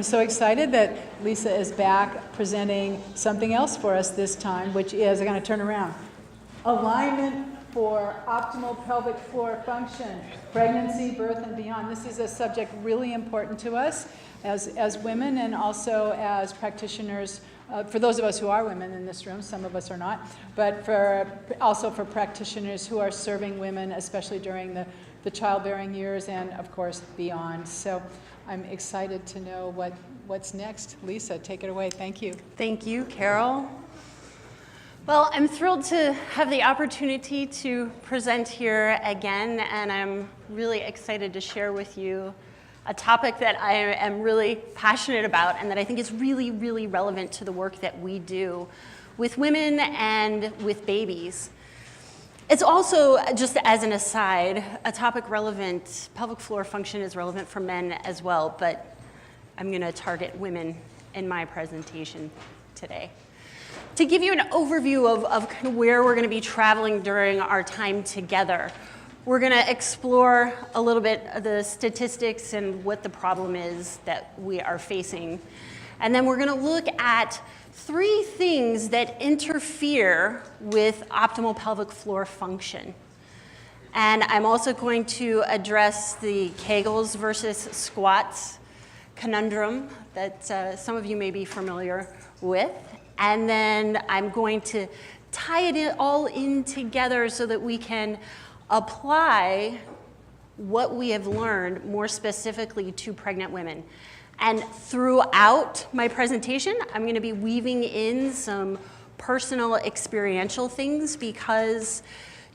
I'm so excited that Lisa is back presenting something else for us this time, which is, I'm going to turn around, alignment for optimal pelvic floor function, pregnancy, birth, and beyond. This is a subject really important to us as women and also as practitioners. For those of us who are women in this room, some of us are not, but also for practitioners who are serving women, especially during the childbearing years and, of course, beyond. So I'm excited to know what's next. Lisa, take it away. Thank you. Thank you, Carol. Well, I'm thrilled to have the opportunity to present here again, and I'm really excited to share with you a topic that I am really passionate about and that I think is really, really relevant to the work that we do with women and with babies. It's also, just as an aside, a topic relevant, pelvic floor function is relevant for men as well, but I'm going to target women in my presentation today. To give you an overview of kind of where we're going to be traveling during our time together, we're going to explore a little bit of the statistics and what the problem is that we are facing. And then we're going to look at 3 things that interfere with optimal pelvic floor function. And I'm also going to address the Kegels versus squats conundrum that some of you may be familiar with. And then I'm going to tie it all in together so that we can apply what we have learned more specifically to pregnant women. And throughout my presentation, I'm going to be weaving in some personal experiential things because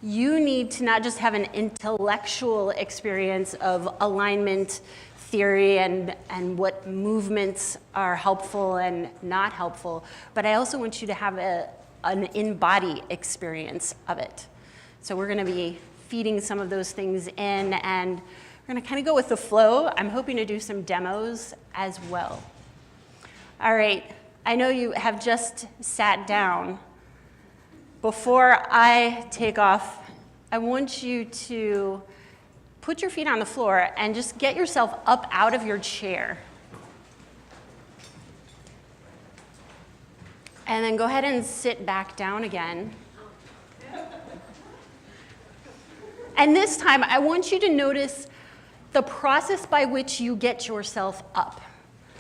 you need to not just have an intellectual experience of alignment theory and what movements are helpful and not helpful, but I also want you to have an in-body experience of it. So we're going to be feeding some of those things in, and we're going to kind of go with the flow. I'm hoping to do some demos as well. All right, I know you have just sat down. Before I take off, I want you to put your feet on the floor and just get yourself up out of your chair. And then go ahead and sit back down again. And this time, I want you to notice the process by which you get yourself up.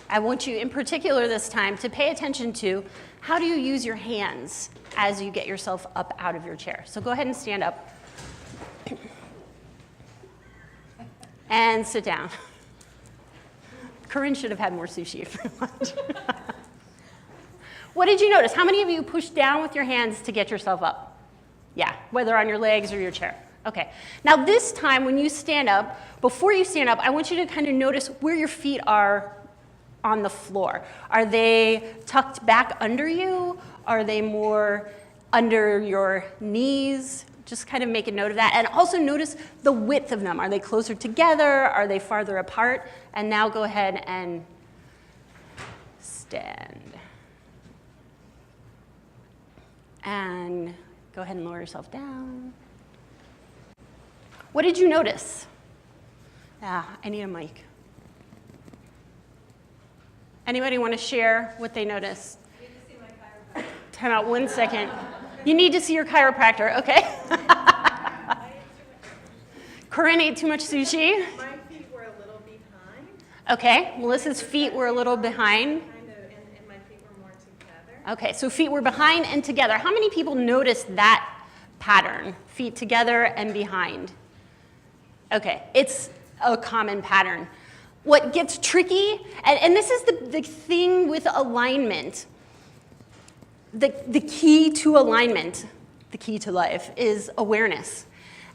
I want you, in particular this time, to pay attention to how do you use your hands as you get yourself up out of your chair. So go ahead and stand up. And sit down. Corinne should have had more sushi for lunch. What did you notice? How many of you pushed down with your hands to get yourself up? Yeah, whether on your legs or your chair. Okay. Now this time when you stand up, before you stand up, I want you to kind of notice where your feet are on the floor. Are they tucked back under you? Are they more under your knees? Just kind of make a note of that. And also notice the width of them. Are they closer together? Are they farther apart? And now go ahead and stand. And go ahead and lower yourself down. What did you notice? I need a mic. Anybody want to share what they noticed? I need to see my chiropractor. Time out 1 second. You need to see your chiropractor, okay? Corinne ate too much sushi. My feet were a little behind. Okay, Melissa's feet were a little behind. Kind of, and my feet were more together. Okay, so feet were behind and together. How many people noticed that pattern? Feet together and behind. Okay, it's a common pattern. What gets tricky, and this is the thing with alignment, the key to alignment, the key to life, is awareness.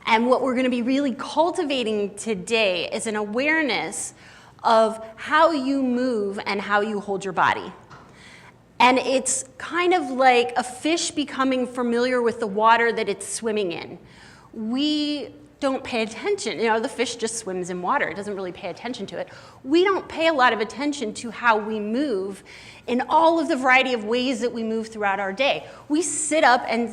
And what we're going to be really cultivating today is an awareness of how you move and how you hold your body. And it's kind of like a fish becoming familiar with the water that it's swimming in. We don't pay attention. You know, the fish just swims in water. It doesn't really pay attention to it. We don't pay a lot of attention to how we move in all of the variety of ways that we move throughout our day. We sit up and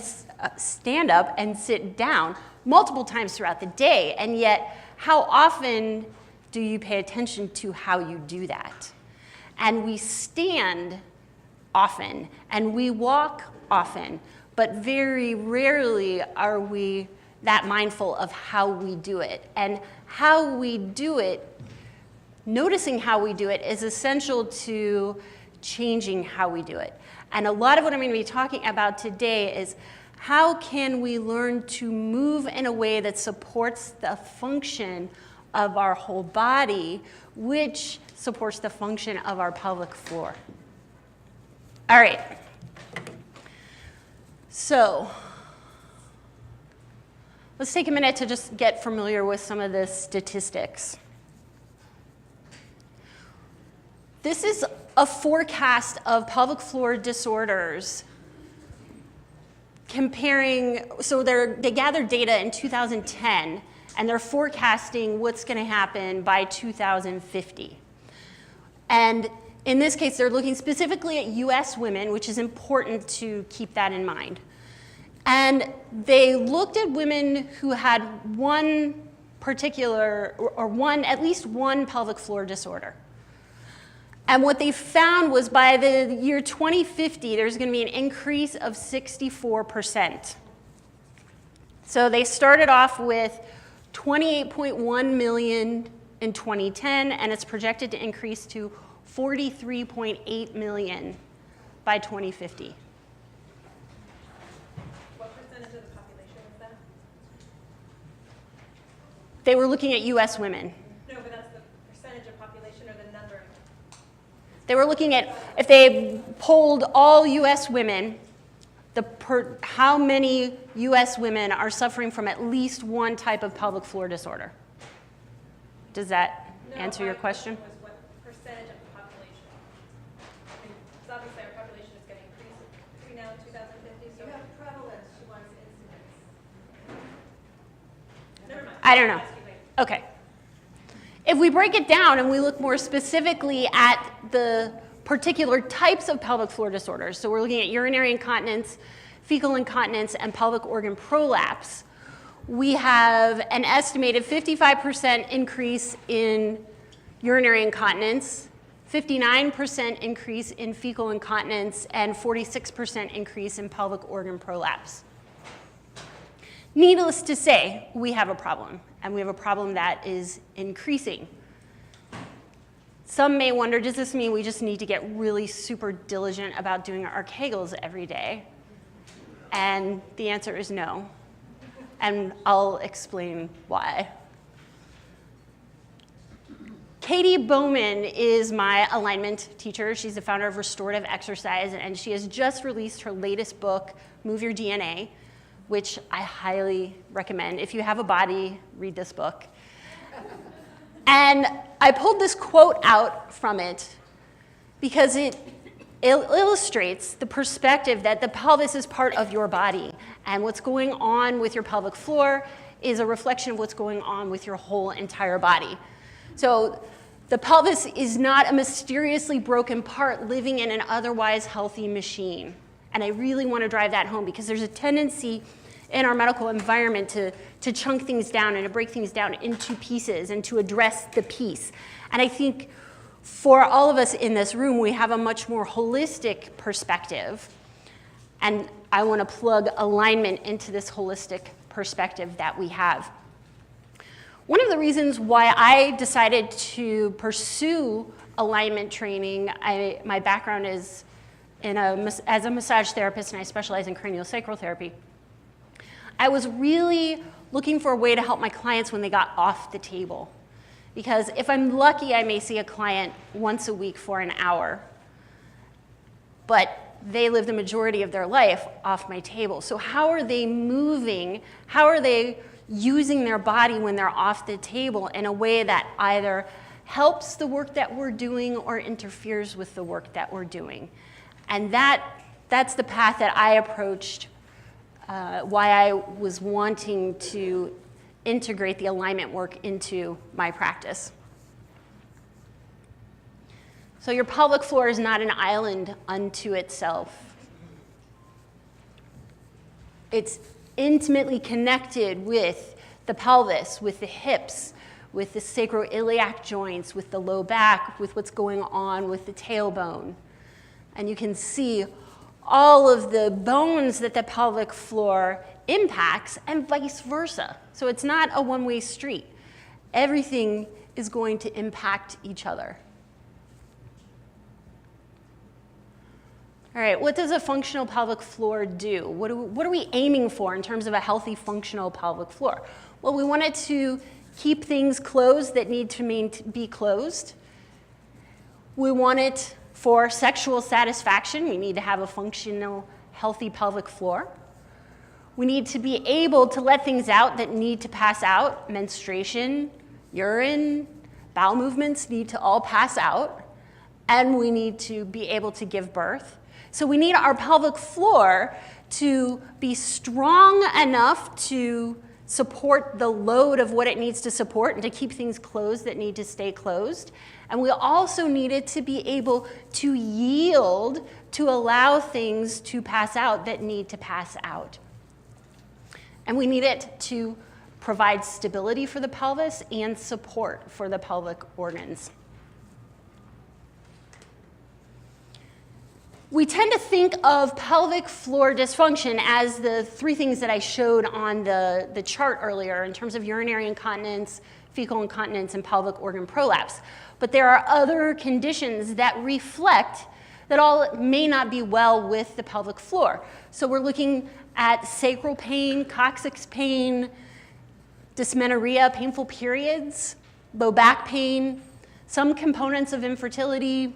stand up and sit down multiple times throughout the day, and yet how often do you pay attention to how you do that? and we stand often, and we walk often, but very rarely are we that mindful of how we do it. And how we do it, noticing how we do it, is essential to changing how we do it. And a lot of what I'm going to be talking about today is how can we learn to move in a way that supports the function of our whole body, which supports the function of our pelvic floor. All right. So let's take a minute to just get familiar with some of the statistics. This is a forecast of pelvic floor disorders comparing, so they gathered data in 2010, and they're forecasting what's going to happen by 2050. And in this case, they're looking specifically at US women, which is important to keep that in mind. And they looked at women who had one particular, or at least one pelvic floor disorder. And what they found was by the year 2050, there's going to be an increase of 64%. So they started off with 28.1 million in 2010, and it's projected to increase to 43.8 million by 2050. What percentage of the population was that? They were looking at US women. No, but that's the percentage of population or the number. They were looking at, if they polled all US women, how many US women are suffering from at least one type of pelvic floor disorder. Does that answer your question? Was what percentage of the population? Because obviously our population is going to increase between now and 2050. So you have prevalence, she wants incidence. Never mind. I don't know. I'll ask you later. Okay. If we break it down and we look more specifically at the particular types of pelvic floor disorders, so we're looking at urinary incontinence, fecal incontinence, and pelvic organ prolapse, we have an estimated 55% increase in urinary incontinence, 59% increase in fecal incontinence, and 46% increase in pelvic organ prolapse. Needless to say, we have a problem, and we have a problem that is increasing. Some may wonder, does this mean we just need to get really super diligent about doing our Kegels every day? And the answer is no, and I'll explain why. Katy Bowman is my alignment teacher. She's the founder of Restorative Exercise, and she has just released her latest book, Move Your DNA, which I highly recommend. If you have a body, read this book. And I pulled this quote out from it because it illustrates the perspective that the pelvis is part of your body, and what's going on with your pelvic floor is a reflection of what's going on with your whole entire body. So the pelvis is not a mysteriously broken part living in an otherwise healthy machine. And I really want to drive that home because there's a tendency in our medical environment to chunk things down and to break things down into pieces and to address the piece. And I think for all of us in this room, we have a much more holistic perspective. And I want to plug alignment into this holistic perspective that we have. One of the reasons why I decided to pursue alignment training, my background is as a massage therapist, and I specialize in craniosacral therapy. I was really looking for a way to help my clients when they got off the table. Because if I'm lucky, I may see a client once a week for an hour. But they live the majority of their life off my table. So how are they moving? How are they using their body when they're off the table in a way that either helps the work that we're doing or interferes with the work that we're doing? And that's the path that I approached, why I was wanting to integrate the alignment work into my practice. So your pelvic floor is not an island unto itself. It's intimately connected with the pelvis, with the hips, with the sacroiliac joints, with the low back, with what's going on with the tailbone. And you can see all of the bones that the pelvic floor impacts and vice versa. So it's not a one-way street. Everything is going to impact each other. All right, what does a functional pelvic floor do? What are we aiming for in terms of a healthy functional pelvic floor? Well, we want it to keep things closed that need to be closed. We want it for sexual satisfaction. We need to have a functional, healthy pelvic floor. We need to be able to let things out that need to pass out. Menstruation, urine, bowel movements need to all pass out. And we need to be able to give birth. So we need our pelvic floor to be strong enough to support the load of what it needs to support and to keep things closed that need to stay closed. And we also need it to be able to yield to allow things to pass out that need to pass out. And we need it to provide stability for the pelvis and support for the pelvic organs. We tend to think of pelvic floor dysfunction as the three things that I showed on the chart earlier in terms of urinary incontinence, fecal incontinence, and pelvic organ prolapse. But there are other conditions that reflect that all may not be well with the pelvic floor. So we're looking at sacral pain, coccyx pain, dysmenorrhea, painful periods, low back pain, some components of infertility,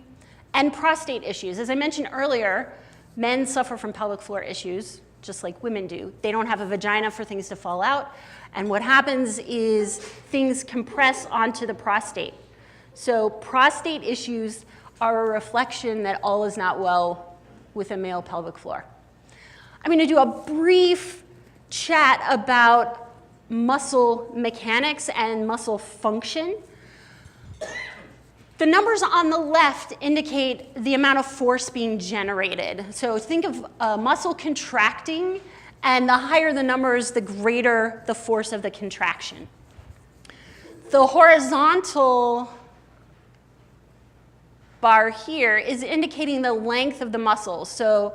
and prostate issues. As I mentioned earlier, men suffer from pelvic floor issues, just like women do. They don't have a vagina for things to fall out, and what happens is things compress onto the prostate. So prostate issues are a reflection that all is not well with a male pelvic floor. I'm going to do a brief chat about muscle mechanics and muscle function. The numbers on the left indicate the amount of force being generated. So think of a muscle contracting, and the higher the numbers, the greater the force of the contraction. The horizontal bar here is indicating the length of the muscle. So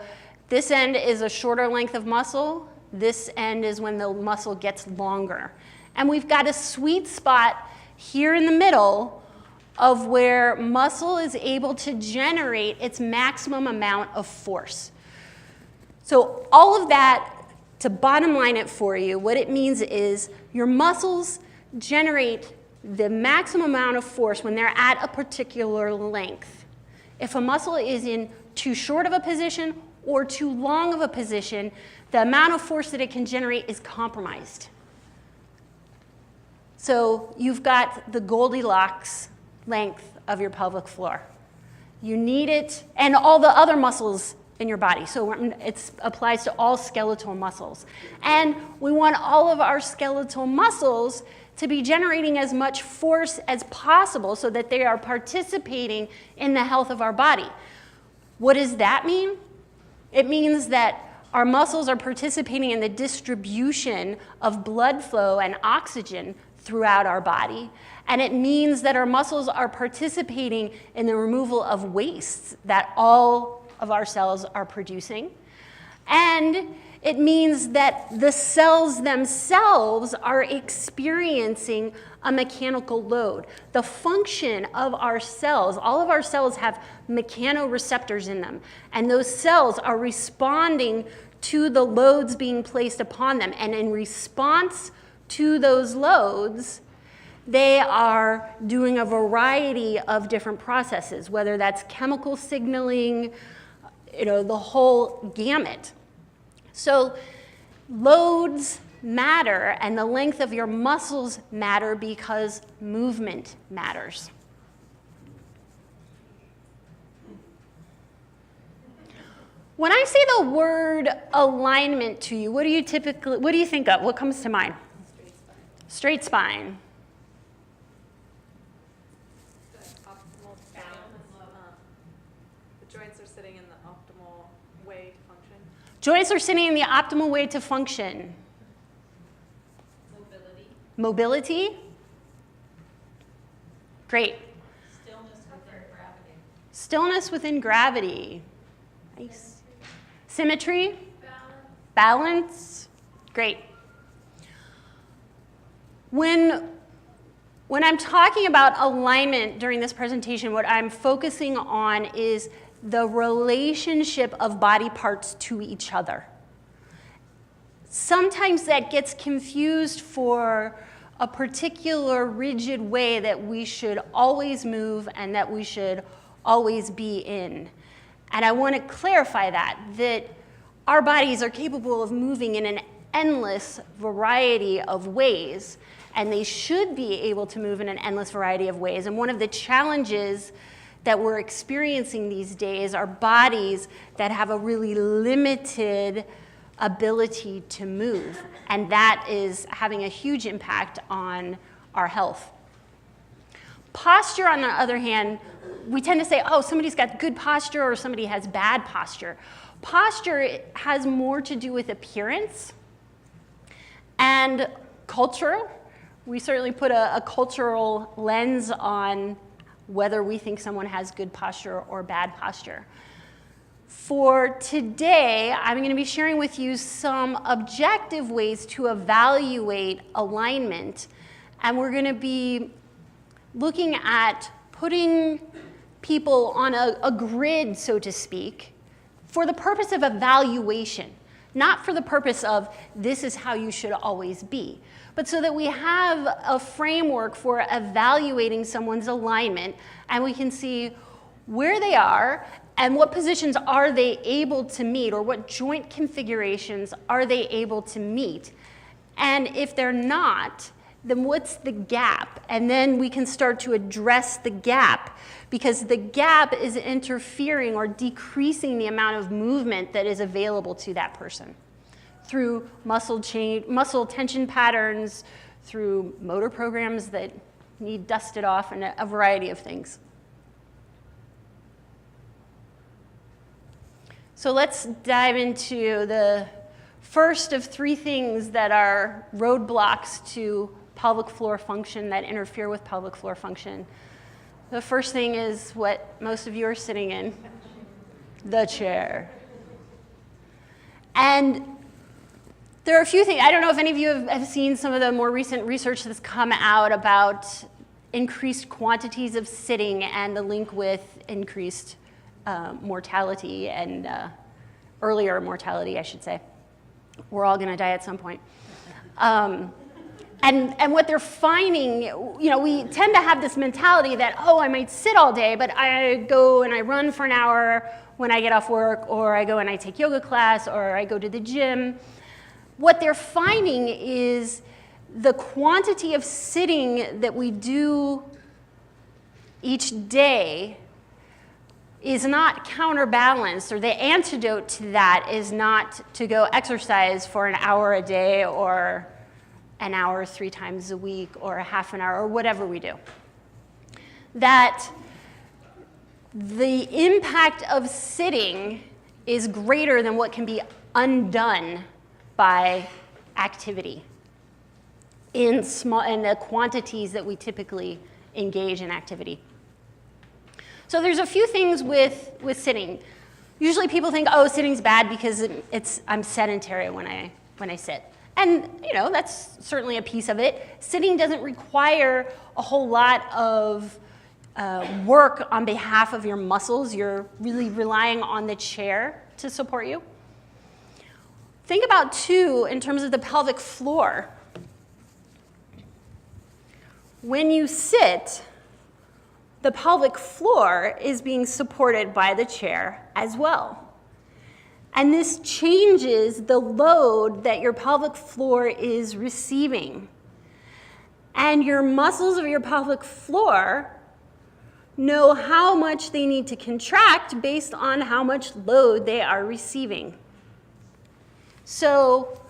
this end is a shorter length of muscle. This end is when the muscle gets longer. And we've got a sweet spot here in the middle of where muscle is able to generate its maximum amount of force. So all of that, to bottom line it for you, what it means is your muscles generate the maximum amount of force when they're at a particular length. If a muscle is in too short of a position or too long of a position, the amount of force that it can generate is compromised. So you've got the Goldilocks length of your pelvic floor. You need it, and all the other muscles in your body. So it applies to all skeletal muscles. And we want all of our skeletal muscles to be generating as much force as possible so that they are participating in the health of our body. What does that mean? It means that our muscles are participating in the distribution of blood flow and oxygen throughout our body. And it means that our muscles are participating in the removal of wastes that all of our cells are producing. And it means that the cells themselves are experiencing a mechanical load. The function of our cells, all of our cells have mechanoreceptors in them, and those cells are responding to the loads being placed upon them. And in response to those loads, they are doing a variety of different processes, whether that's chemical signaling, the whole gamut. So loads matter, and the length of your muscles matter because movement matters. When I say the word alignment to you, what do you think of? What comes to mind? Straight spine. Joints are sitting in the optimal way to function. Mobility. Mobility. Great. Stillness within gravity. Nice. Symmetry. Balance. Great. When I'm talking about alignment during this presentation, what I'm focusing on is the relationship of body parts to each other. Sometimes that gets confused for a particular rigid way that we should always move and that we should always be in. And I want to clarify that our bodies are capable of moving in an endless variety of ways, and they should be able to move in an endless variety of ways. And one of the challenges that we're experiencing these days are bodies that have a really limited ability to move, and that is having a huge impact on our health. Posture, on the other hand, we tend to say, oh, somebody's got good posture or somebody has bad posture. Posture has more to do with appearance and culture. We certainly put a cultural lens on whether we think someone has good posture or bad posture. For today, I'm going to be sharing with you some objective ways to evaluate alignment, and we're going to be looking at putting people on a grid, so to speak, for the purpose of evaluation, not for the purpose of this is how you should always be, but so that we have a framework for evaluating someone's alignment and we can see where they are and what positions are they able to meet, or what joint configurations are they able to meet. And if they're not, then what's the gap? And then we can start to address the gap, because the gap is interfering or decreasing the amount of movement that is available to that person through muscle tension patterns, through motor programs that need dusted off, and a variety of things. So let's dive into the first of three things that are roadblocks to pelvic floor function, that interfere with pelvic floor function. The first thing is what most of you are sitting in, the chair. And there are a few things. I don't know if any of you have seen some of the more recent research that's come out about increased quantities of sitting and the link with increased mortality and earlier mortality, I should say. We're all going to die at some point. And what they're finding, we tend to have this mentality that, oh, I might sit all day, but I go and I run for an hour when I get off work, or I go and I take yoga class, or I go to the gym. What they're finding is the quantity of sitting that we do each day is not counterbalanced, or the antidote to that is not to go exercise for an hour a day or an hour 3 times a week or a half an hour or whatever we do. That the impact of sitting is greater than what can be undone by activity in the quantities that we typically engage in activity. So there's a few things with sitting. Usually people think, oh, sitting's bad because I'm sedentary when I sit. And that's certainly a piece of it. Sitting doesn't require a whole lot of work on behalf of your muscles. You're really relying on the chair to support you. Think about, too, in terms of the pelvic floor. When you sit, the pelvic floor is being supported by the chair as well. And this changes the load that your pelvic floor is receiving. And your muscles of your pelvic floor know how much they need to contract based on how much load they are receiving. So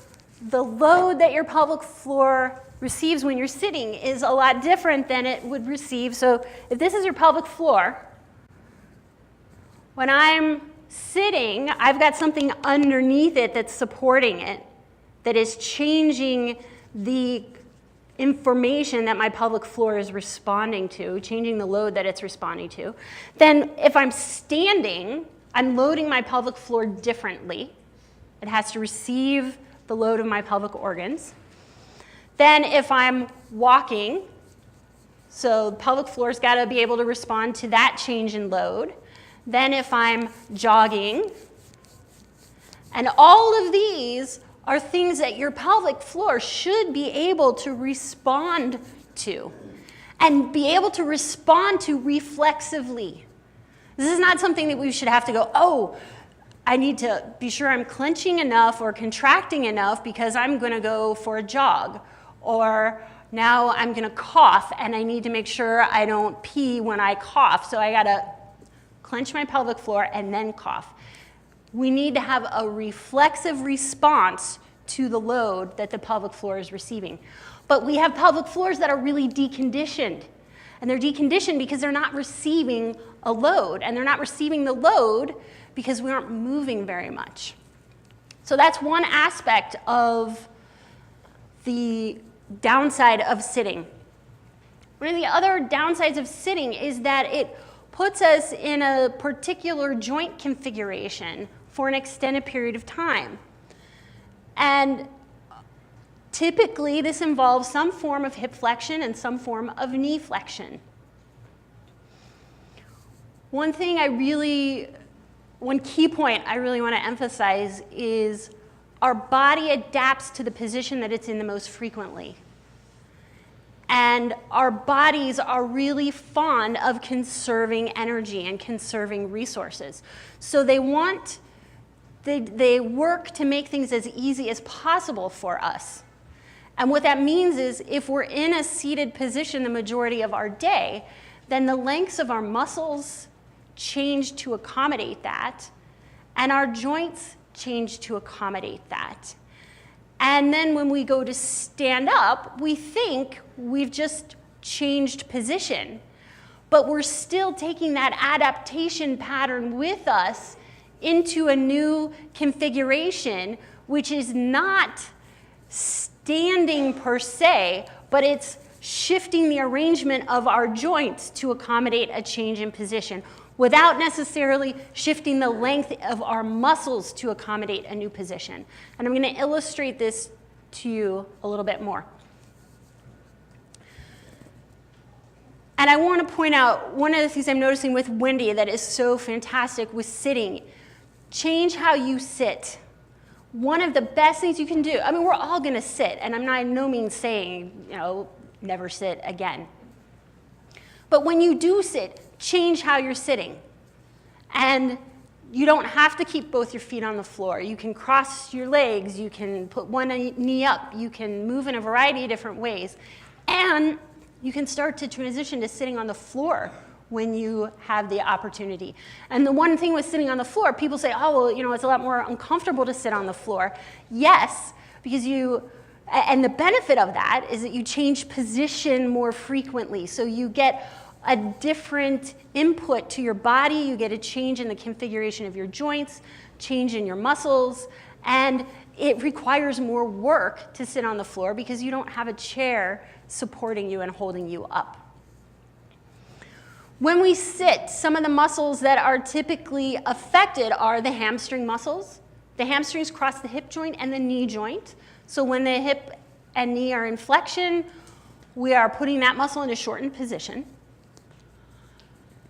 the load that your pelvic floor receives when you're sitting is a lot different than it would receive. So if this is your pelvic floor, when I'm sitting, I've got something underneath it that's supporting it, that is changing the information that my pelvic floor is responding to, changing the load that it's responding to. Then if I'm standing, I'm loading my pelvic floor differently. It has to receive the load of my pelvic organs. Then if I'm walking, so the pelvic floor's got to be able to respond to that change in load. Then if I'm jogging, and all of these are things that your pelvic floor should be able to respond to and be able to respond to reflexively. This is not something that we should have to go, oh, I need to be sure I'm clenching enough or contracting enough because I'm going to go for a jog. Or now I'm going to cough and I need to make sure I don't pee when I cough. So I got to clench my pelvic floor and then cough. We need to have a reflexive response to the load that the pelvic floor is receiving. But we have pelvic floors that are really deconditioned. And they're deconditioned because they're not receiving a load. And they're not receiving the load because we aren't moving very much. So that's one aspect of the downside of sitting. One of the other downsides of sitting is that it puts us in a particular joint configuration for an extended period of time. And typically this involves some form of hip flexion and some form of knee flexion. One key point I really want to emphasize is our body adapts to the position that it's in the most frequently. And our bodies are really fond of conserving energy and conserving resources. So they work to make things as easy as possible for us. And what that means is if we're in a seated position the majority of our day, then the lengths of our muscles change to accommodate that, and our joints change to accommodate that. And then when we go to stand up, we think we've just changed position, but we're still taking that adaptation pattern with us into a new configuration, which is not standing per se, but it's shifting the arrangement of our joints to accommodate a change in position without necessarily shifting the length of our muscles to accommodate a new position. And I'm going to illustrate this to you a little bit more. And I want to point out one of the things I'm noticing with Wendy that is so fantastic with sitting. Change how you sit. One of the best things you can do, I mean, we're all going to sit, and I'm not in no means saying, never sit again. But when you do sit, change how you're sitting. And you don't have to keep both your feet on the floor. You can cross your legs, you can put one knee up, you can move in a variety of different ways. And you can start to transition to sitting on the floor when you have the opportunity. And the one thing with sitting on the floor, people say, oh, well, it's a lot more uncomfortable to sit on the floor. Yes, because and the benefit of that is that you change position more frequently. So you get a different input to your body, you get a change in the configuration of your joints, change in your muscles, and it requires more work to sit on the floor because you don't have a chair supporting you and holding you up. When we sit, some of the muscles that are typically affected are the hamstring muscles. The hamstrings cross the hip joint and the knee joint. So when the hip and knee are in flexion, we are putting that muscle in a shortened position.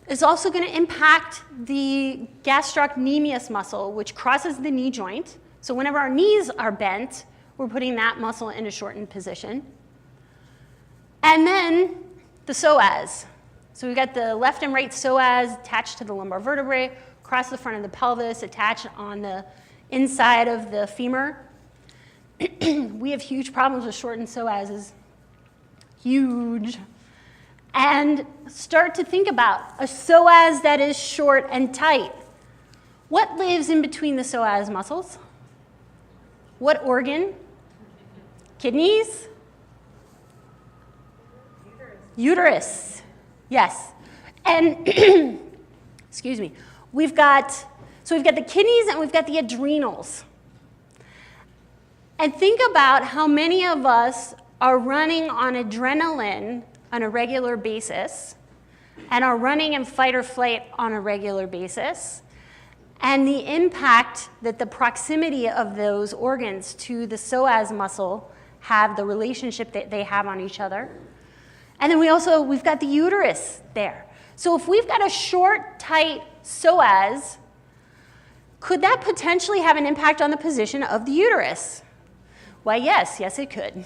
It's also going to impact the gastrocnemius muscle, which crosses the knee joint. So whenever our knees are bent, we're putting that muscle in a shortened position. And then the psoas. So we've got the left and right psoas attached to the lumbar vertebrae, across the front of the pelvis, attached on the inside of the femur. We have huge problems with shortened psoas. Huge. And start to think about a psoas that is short and tight. What lives in between the psoas muscles? What organ? Kidneys? Uterus. Yes. And excuse me. We've got the kidneys and we've got the adrenals. And think about how many of us are running on adrenaline on a regular basis and are running in fight or flight on a regular basis, and the impact that the proximity of those organs to the psoas muscle have, the relationship that they have on each other. And then we've got the uterus there. So if we've got a short, tight psoas, could that potentially have an impact on the position of the uterus? Why, yes, it could.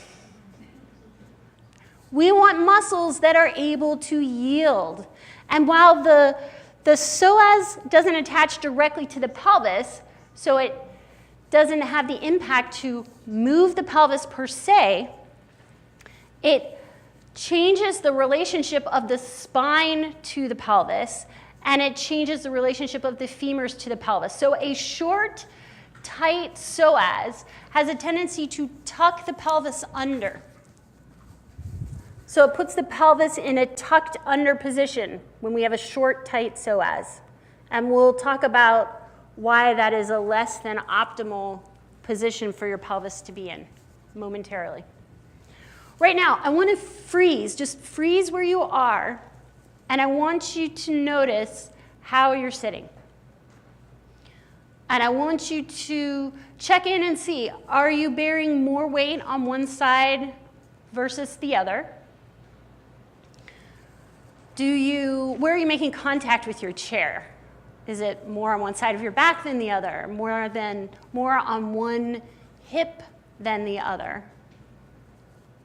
We want muscles that are able to yield. And while the psoas doesn't attach directly to the pelvis, so it doesn't have the impact to move the pelvis per se, it changes the relationship of the spine to the pelvis, and it changes the relationship of the femurs to the pelvis. So a short, tight psoas has a tendency to tuck the pelvis under. So it puts the pelvis in a tucked under position when we have a short, tight psoas. And we'll talk about why that is a less than optimal position for your pelvis to be in momentarily. Right now, I want to freeze, just freeze where you are, and I want you to notice how you're sitting. And I want you to check in and see, are you bearing more weight on one side versus the other? Where are you making contact with your chair? Is it more on one side of your back than the other? More on one hip than the other?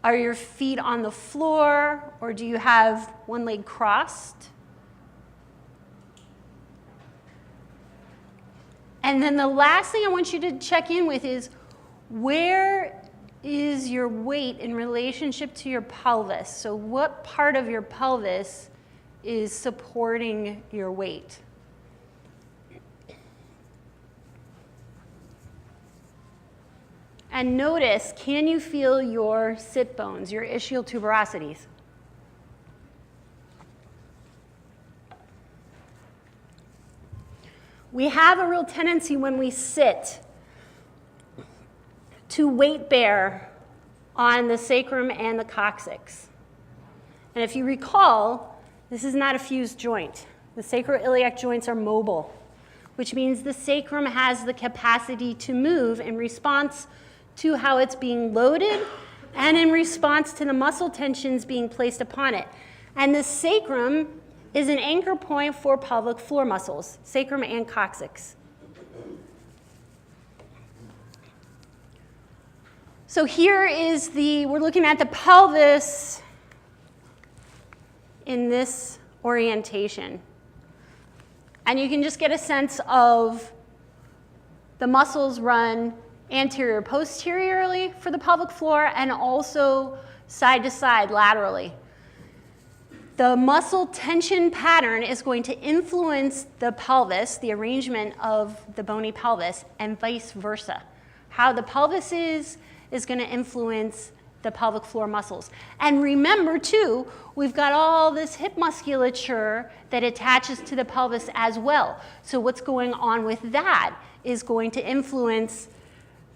Are your feet on the floor, or do you have one leg crossed? And then the last thing I want you to check in with is, where is your weight in relationship to your pelvis? So what part of your pelvis is supporting your weight? And notice, can you feel your sit bones, your ischial tuberosities? We have a real tendency when we sit to weight bear on the sacrum and the coccyx. And if you recall, this is not a fused joint. The sacroiliac joints are mobile, which means the sacrum has the capacity to move in response to how it's being loaded and in response to the muscle tensions being placed upon it. And the sacrum is an anchor point for pelvic floor muscles, sacrum and coccyx. So here is we're looking at the pelvis in this orientation. And you can just get a sense of the muscles run anterior posteriorly for the pelvic floor and also side to side laterally. The muscle tension pattern is going to influence the pelvis, the arrangement of the bony pelvis, and vice versa. How the pelvis is going to influence the pelvic floor muscles. And remember too, we've got all this hip musculature that attaches to the pelvis as well. So what's going on with that is going to influence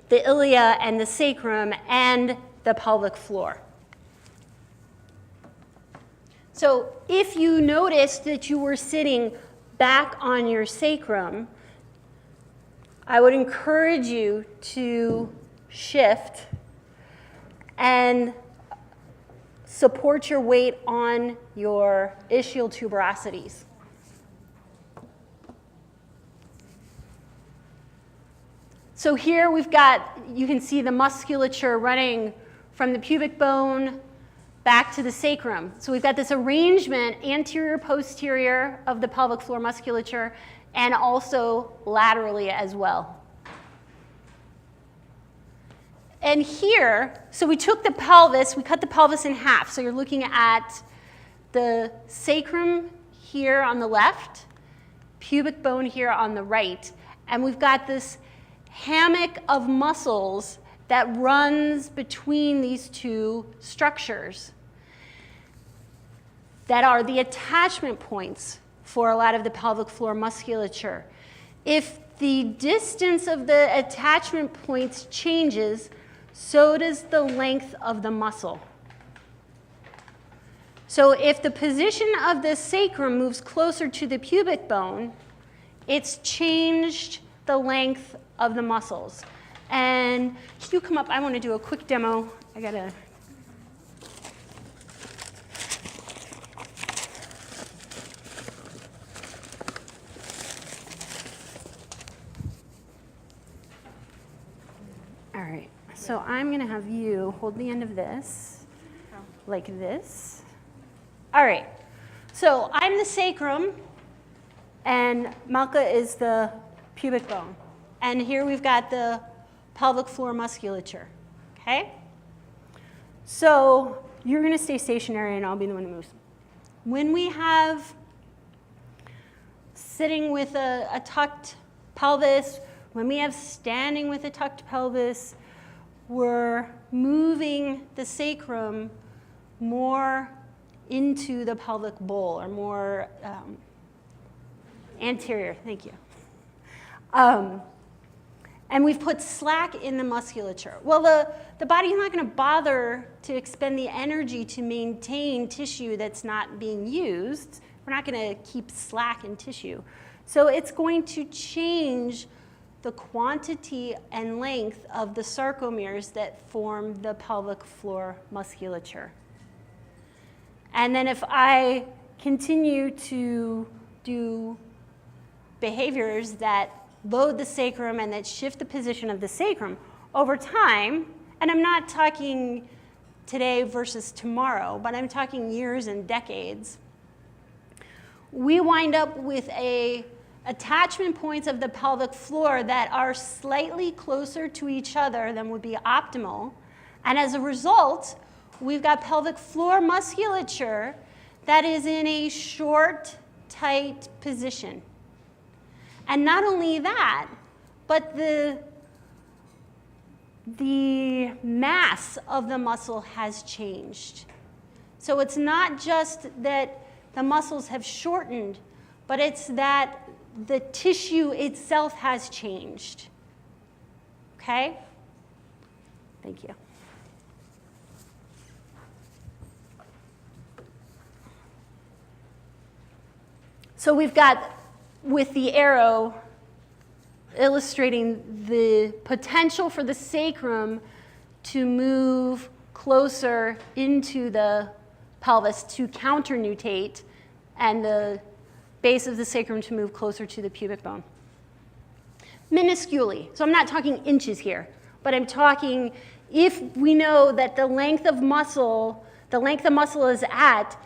the ilia and the sacrum and the pelvic floor. So if you noticed that you were sitting back on your sacrum, I would encourage you to shift and support your weight on your ischial tuberosities. So here we've got, you can see the musculature running from the pubic bone back to the sacrum. So we've got this arrangement, anterior, posterior of the pelvic floor musculature, and also laterally as well. And here, so we took the pelvis, we cut the pelvis in half. So you're looking at the sacrum here on the left, pubic bone here on the right, and we've got this hammock of muscles that runs between these two structures that are the attachment points for a lot of the pelvic floor musculature. If the distance of the attachment points changes, so does the length of the muscle. So if the position of the sacrum moves closer to the pubic bone, it's changed the length of the muscles. And can you come up? I want to do a quick demo. I gotta. All right, so I'm going to have you hold the end of this like this. All right, so I'm the sacrum, and Malka is the pubic bone. And here we've got the pelvic floor musculature, okay? So you're going to stay stationary, and I'll be the one who moves. When we have sitting with a tucked pelvis, when we have standing with a tucked pelvis, we're moving the sacrum more into the pelvic bowl, or more anterior, thank you. And we've put slack in the musculature. Well, the body's not going to bother to expend the energy to maintain tissue that's not being used. We're not going to keep slack in tissue. So it's going to change the quantity and length of the sarcomeres that form the pelvic floor musculature. And then if I continue to do behaviors that load the sacrum and that shift the position of the sacrum over time, and I'm not talking today versus tomorrow, but I'm talking years and decades, we wind up with attachment points of the pelvic floor that are slightly closer to each other than would be optimal. And as a result, we've got pelvic floor musculature that is in a short, tight position. And not only that, but the mass of the muscle has changed. So it's not just that the muscles have shortened, but it's that the tissue itself has changed. Okay? Thank you. So we've got, with the arrow, illustrating the potential for the sacrum to move closer into the pelvis to counternutate, and the base of the sacrum to move closer to the pubic bone. Minusculely, so I'm not talking inches here, but I'm talking if we know that the length of muscle is at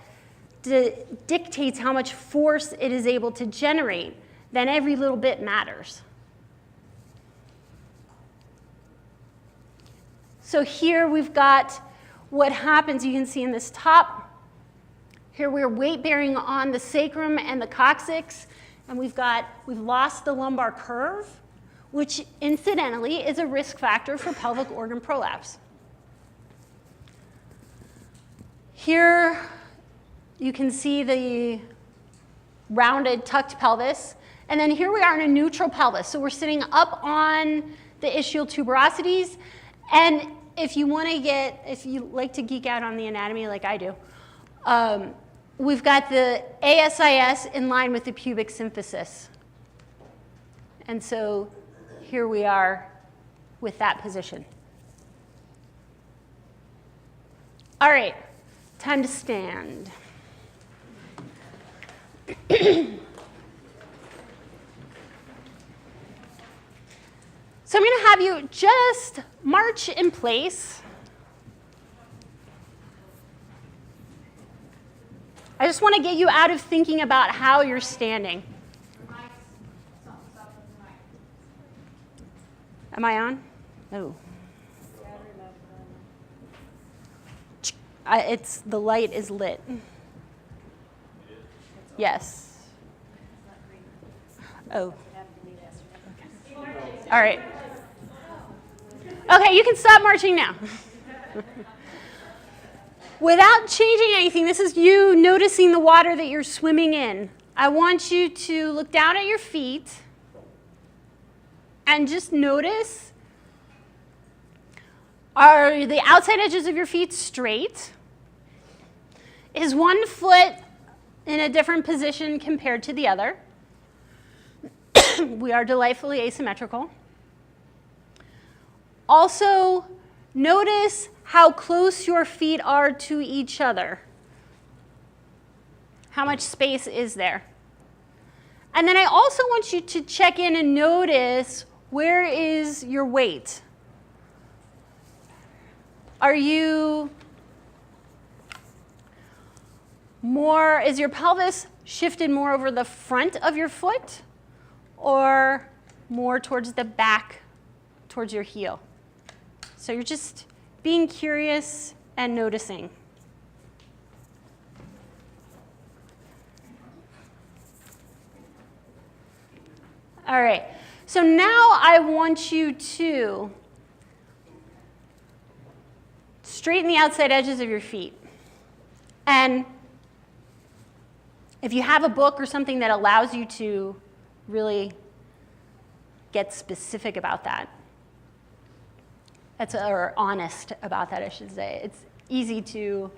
dictates how much force it is able to generate, then every little bit matters. So here we've got what happens, you can see in this top. Here we're weight bearing on the sacrum and the coccyx, and we've lost the lumbar curve, which incidentally is a risk factor for pelvic organ prolapse. Here you can see the rounded tucked pelvis, and then here we are in a neutral pelvis. So we're sitting up on the ischial tuberosities, and if you like to geek out on the anatomy like I do, we've got the ASIS in line with the pubic symphysis. And so here we are with that position. All right, time to stand. So I'm going to have you just march in place. I just want to get you out of thinking about how you're standing. Am I on? Oh. The light is lit. Yes. Oh. All right. Okay, you can stop marching now. Without changing anything, this is you noticing the water that you're swimming in. I want you to look down at your feet and just notice Are the outside edges of your feet straight? Is one foot in a different position compared to the other? We are delightfully asymmetrical. Also, notice how close your feet are to each other. How much space is there? And then I also want you to check in and notice, where is your weight? Are you more, is your pelvis shifted more over the front of your foot or more towards the back, towards your heel? So you're just being curious and noticing. All right, so now I want you to straighten the outside edges of your feet. And if you have a book or something that allows you to really get specific about that, or honest about that, I should say, it's easy to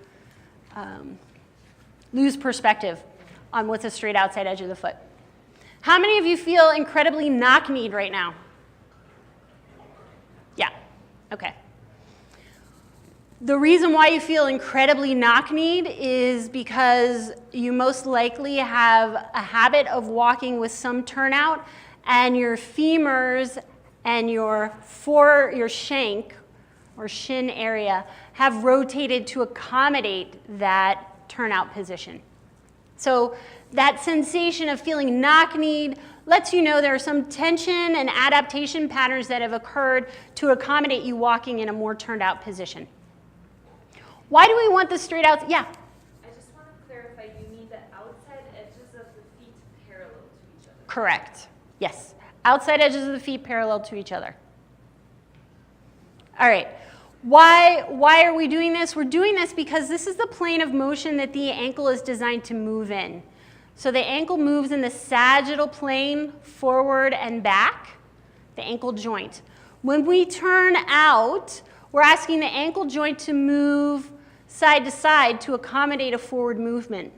lose perspective on what's a straight outside edge of the foot. How many of you feel incredibly knock-kneed right now? Yeah, okay. The reason why you feel incredibly knock-kneed is because you most likely have a habit of walking with some turnout, and your femurs and your shank or shin area have rotated to accommodate that turnout position. So that sensation of feeling knock-kneed lets you know there are some tension and adaptation patterns that have occurred to accommodate you walking in a more turned out position. Why do we want the straight out? Yeah? I just want to clarify, you mean the outside edges of the feet parallel to each other? Correct. Yes. Outside edges of the feet parallel to each other. All right. Why are we doing this? We're doing this because this is the plane of motion that the ankle is designed to move in. So the ankle moves in the sagittal plane forward and back, the ankle joint. When we turn out, we're asking the ankle joint to move side to side to accommodate a forward movement.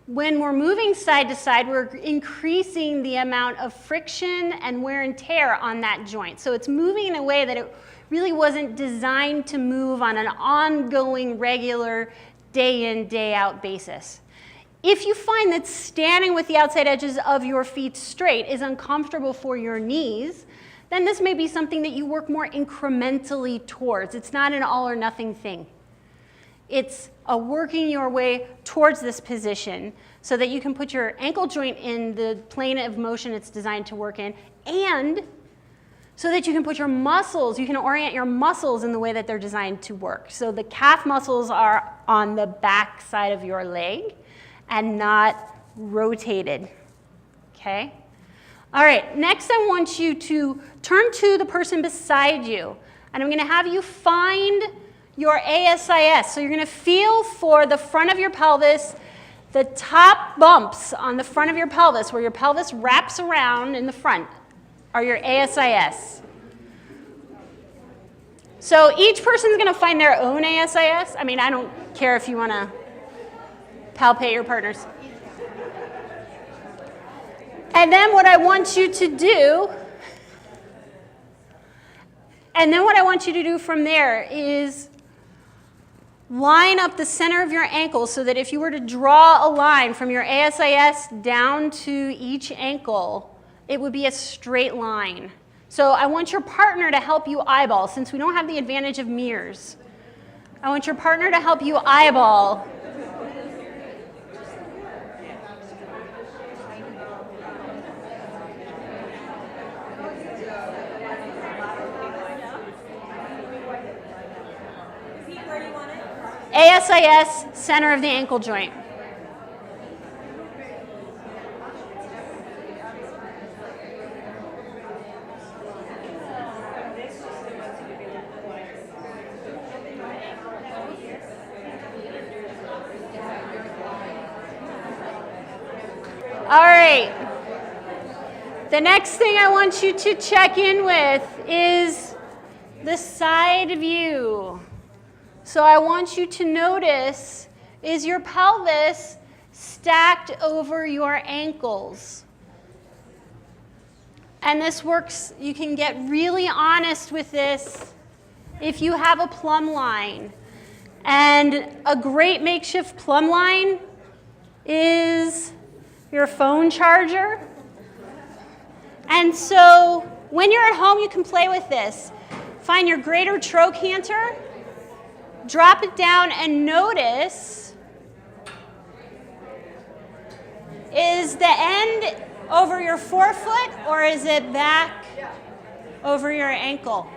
When we're moving side to side, we're increasing the amount of friction and wear and tear on that joint. So it's moving in a way that it really wasn't designed to move on an ongoing, regular, day in, day out basis. If you find that standing with the outside edges of your feet straight is uncomfortable for your knees, then this may be something that you work more incrementally towards. It's not an all or nothing thing. It's a working your way towards this position so that you can put your ankle joint in the plane of motion it's designed to work in, and so that you can put your muscles, you can orient your muscles in the way that they're designed to work. So the calf muscles are on the back side of your leg and not rotated, okay? All right, next I want you to turn to the person beside you, and I'm gonna have you find your ASIS. So you're gonna feel for the front of your pelvis, the top bumps on the front of your pelvis, where your pelvis wraps around in the front, are your ASIS. So each person's gonna find their own ASIS. I mean, I don't care if you wanna palpate your partner's. And then what I want you to do, from there is line up the center of your ankle so that if you were to draw a line from your ASIS down to each ankle, it would be a straight line. So I want your partner to help you eyeball, since we don't have the advantage of mirrors. I want your partner to help you eyeball ASIS, center of the ankle joint. All right. The next thing I want you to check in with is the side view. So I want you to notice, is your pelvis stacked over your ankles? And this works, you can get really honest with this if you have a plumb line. And a great makeshift plumb line is your phone charger. And so when you're at home, you can play with this. Find your greater trochanter, drop it down, and notice, is the end over your forefoot or is it back over your ankle?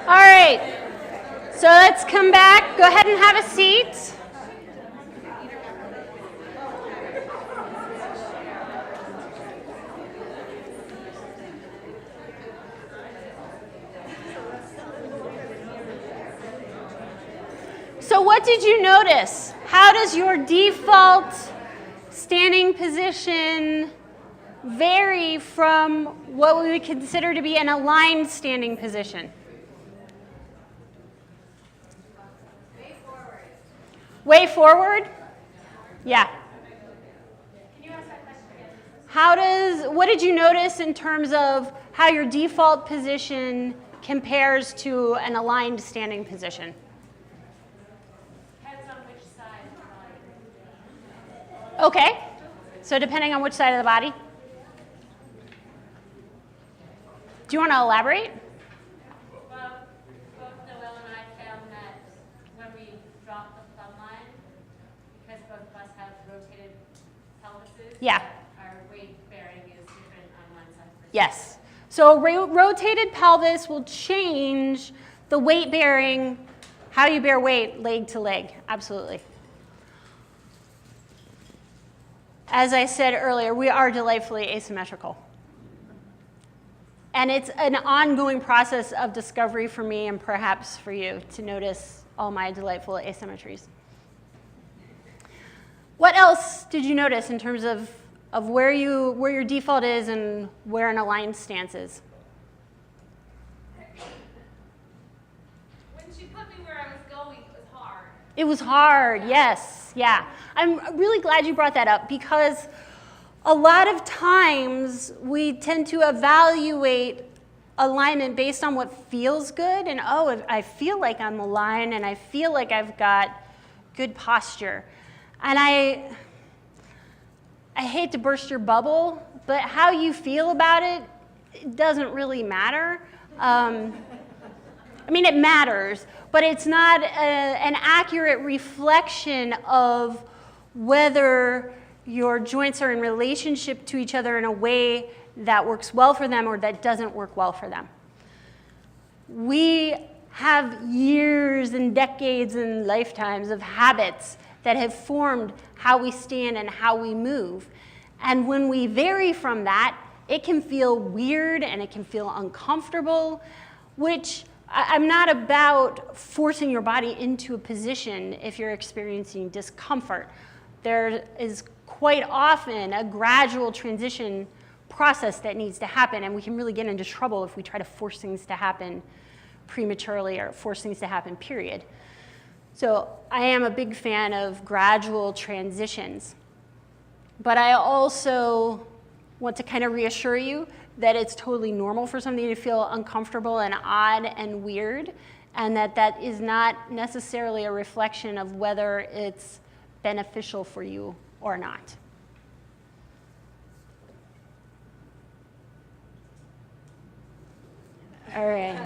All right, so let's come back. Go ahead and have a seat. So what did you notice? How does your default standing position vary from what we would consider to be an aligned standing position? Way forward? Yeah. Can you ask that question again? What did you notice in terms of how your default position compares to an aligned standing position? Depends on which side of the body. Okay. So depending on which side of the body? Do you want to elaborate? Well, both Noel and I found that when we drop the plumb line, because both of us have rotated pelvises, Yeah. our weight bearing is different on one side. versus Yes. So rotated pelvis will change the weight bearing, how you bear weight leg to leg. Absolutely. As I said earlier, we are delightfully asymmetrical. And it's an ongoing process of discovery for me and perhaps for you to notice all my delightful asymmetries. What else did you notice in terms of where your default is and where an aligned stance is? When she put me where I was going, it was hard. It was hard, yes, yeah. I'm really glad you brought that up because a lot of times we tend to evaluate alignment based on what feels good and, oh, I feel like I'm aligned and I feel like I've got good posture. And I hate to burst your bubble, but how you feel about it doesn't really matter. I mean, it matters, but it's not an accurate reflection of whether your joints are in relationship to each other in a way that works well for them or that doesn't work well for them. We have years and decades and lifetimes of habits that have formed how we stand and how we move. And when we vary from that, it can feel weird and it can feel uncomfortable, which I'm not about forcing your body into a position if you're experiencing discomfort. There is quite often a gradual transition process that needs to happen, and we can really get into trouble if we try to force things to happen prematurely or force things to happen, period. So I am a big fan of gradual transitions. But I also want to kind of reassure you that it's totally normal for something to feel uncomfortable and odd and weird, and that is not necessarily a reflection of whether it's beneficial for you or not. All right.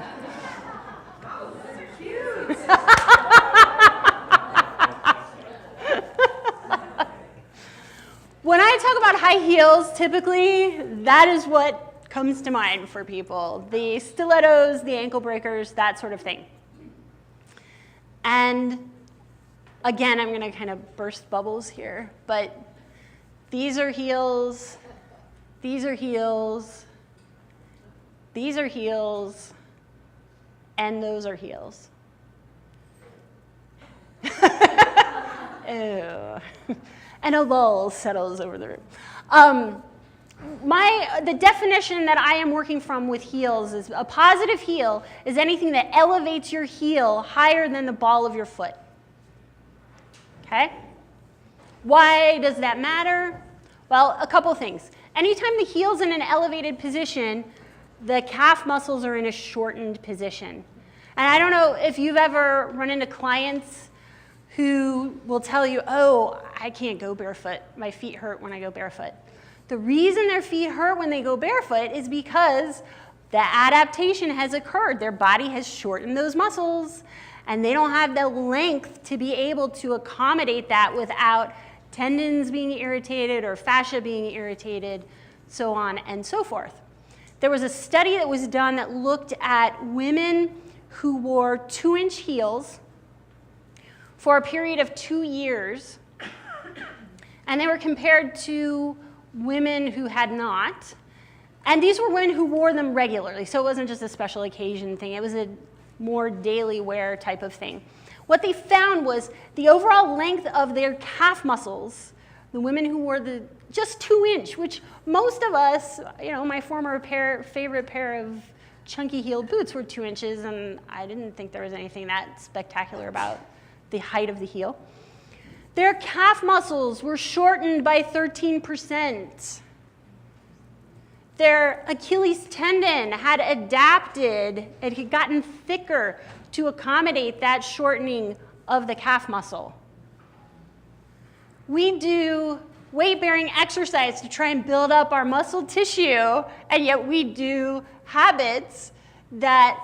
Oh, those are cute. When I talk about high heels, typically that is what comes to mind for people. The stilettos, the ankle breakers, that sort of thing. And again, I'm going to kind of burst bubbles here, but these are heels, these are heels, these are heels, and those are heels. Ew. And a lull settles over the room. The definition that I am working from with heels is a positive heel is anything that elevates your heel higher than the ball of your foot. Okay? Why does that matter? Well, a couple things. Anytime the heel's in an elevated position, the calf muscles are in a shortened position. And I don't know if you've ever run into clients who will tell you, oh, I can't go barefoot. My feet hurt when I go barefoot. The reason their feet hurt when they go barefoot is because the adaptation has occurred. Their body has shortened those muscles, and they don't have the length to be able to accommodate that without tendons being irritated or fascia being irritated, so on and so forth. There was a study that was done that looked at women who wore 2-inch heels for a period of 2 years, and they were compared to women who had not. And these were women who wore them regularly, so it wasn't just a special occasion thing. It was a more daily wear type of thing. What they found was the overall length of their calf muscles, the women who wore the just 2-inch, which most of us, my former favorite pair of chunky heeled boots were 2 inches, and I didn't think there was anything that spectacular about the height of the heel. Their calf muscles were shortened by 13%. Their Achilles tendon had adapted, it had gotten thicker to accommodate that shortening of the calf muscle. We do weight-bearing exercise to try and build up our muscle tissue, and yet we do habits that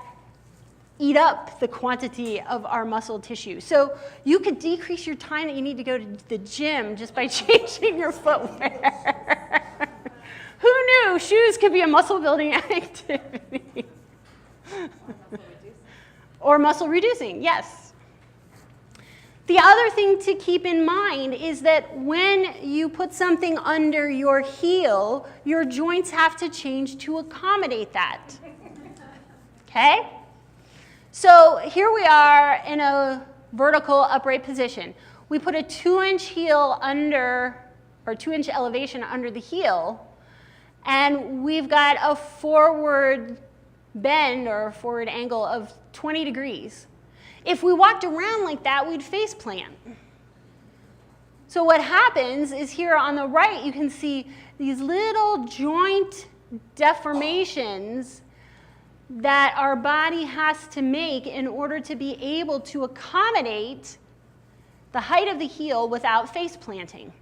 eat up the quantity of our muscle tissue. So you could decrease your time that you need to go to the gym just by changing your footwear. Who knew shoes could be a muscle building activity? Or muscle reducing, yes. The other thing to keep in mind is that when you put something under your heel, your joints have to change to accommodate that. Okay? So here we are in a vertical upright position. We put a 2-inch heel under, or 2-inch elevation under the heel, and we've got a forward bend or forward angle of 20 degrees. If we walked around like that, we'd face plant. So what happens is here on the right, you can see these little joint deformations that our body has to make in order to be able to accommodate the height of the heel without face planting.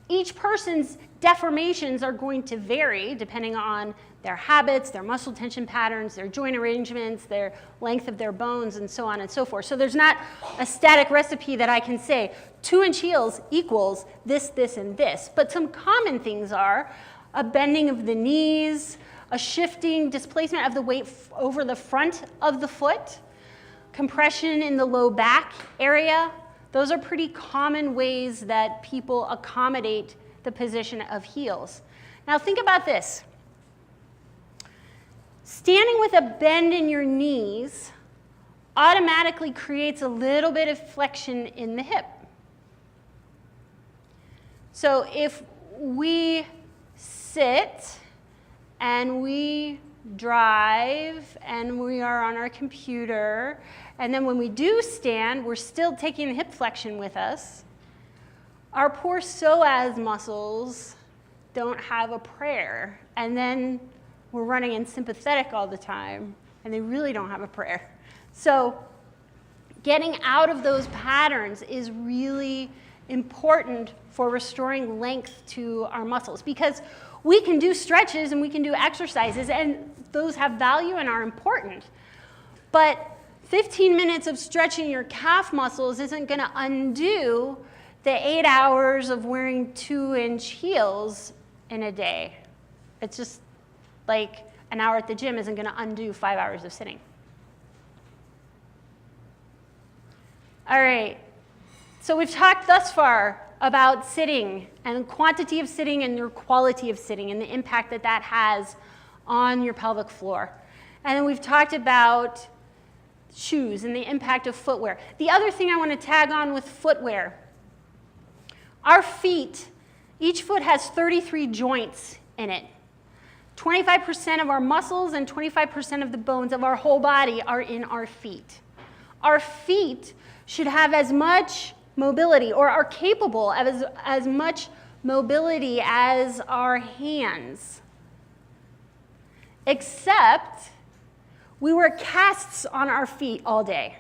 Each person's deformations are going to vary depending on their habits, their muscle tension patterns, their joint arrangements, their length of their bones, and so on and so forth. So there's not a static recipe that I can say 2-inch heels equals this, this, and this. But some common things are a bending of the knees, a shifting displacement of the weight over the front of the foot, compression in the low back area. Those are pretty common ways that people accommodate the position of heels. Now think about this. Standing with a bend in your knees automatically creates a little bit of flexion in the hip. So if we sit and we drive and we are on our computer, and then when we do stand, we're still taking hip flexion with us, our poor psoas muscles don't have a prayer, and then we're running in sympathetic all the time, and they really don't have a prayer. So getting out of those patterns is really important for restoring length to our muscles, because we can do stretches and we can do exercises, and those have value and are important. But 15 minutes of stretching your calf muscles isn't going to undo the 8 hours of wearing 2-inch heels in a day. It's just like an hour at the gym isn't going to undo 5 hours of sitting. All right. So we've talked thus far about sitting and quantity of sitting and your quality of sitting and the impact that that has on your pelvic floor. And then we've talked about shoes and the impact of footwear. The other thing I want to tag on with footwear, our feet, each foot has 33 joints in it. 25% of our muscles and 25% of the bones of our whole body are in our feet. Our feet should have as much mobility, or are capable of as much mobility as our hands. Except we wear casts on our feet all day.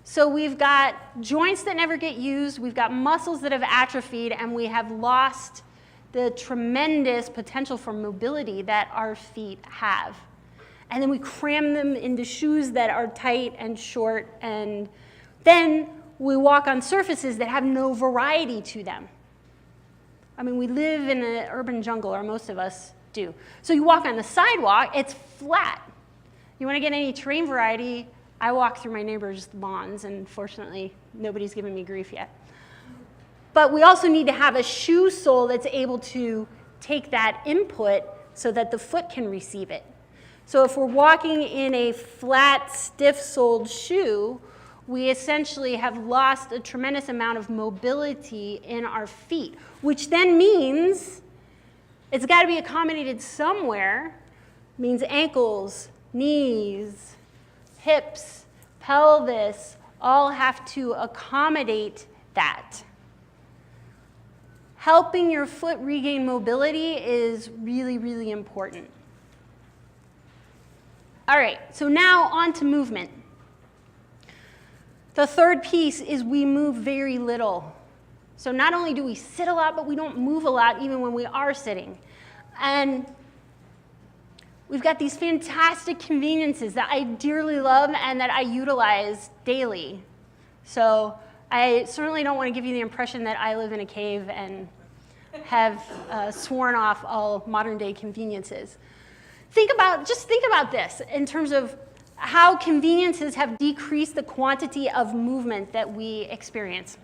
So we've got joints that never get used, we've got muscles that have atrophied, and we have lost the tremendous potential for mobility that our feet have. And then we cram them into shoes that are tight and short, and then we walk on surfaces that have no variety to them. I mean, we live in an urban jungle, or most of us do. So you walk on the sidewalk, it's flat. You want to get any terrain variety, I walk through my neighbor's lawns, and fortunately, nobody's given me grief yet. But we also need to have a shoe sole that's able to take that input so that the foot can receive it. So if we're walking in a flat, stiff-soled shoe, we essentially have lost a tremendous amount of mobility in our feet, which then means it's got to be accommodated somewhere. It means ankles, knees, hips, pelvis, all have to accommodate that. Helping your foot regain mobility is really, really important. All right, so now on to movement. The third piece is we move very little. So not only do we sit a lot, but we don't move a lot even when we are sitting. And we've got these fantastic conveniences that I dearly love and that I utilize daily. So I certainly don't want to give you the impression that I live in a cave and have sworn off all modern day conveniences. Just think about this in terms of how conveniences have decreased the quantity of movement that we experience.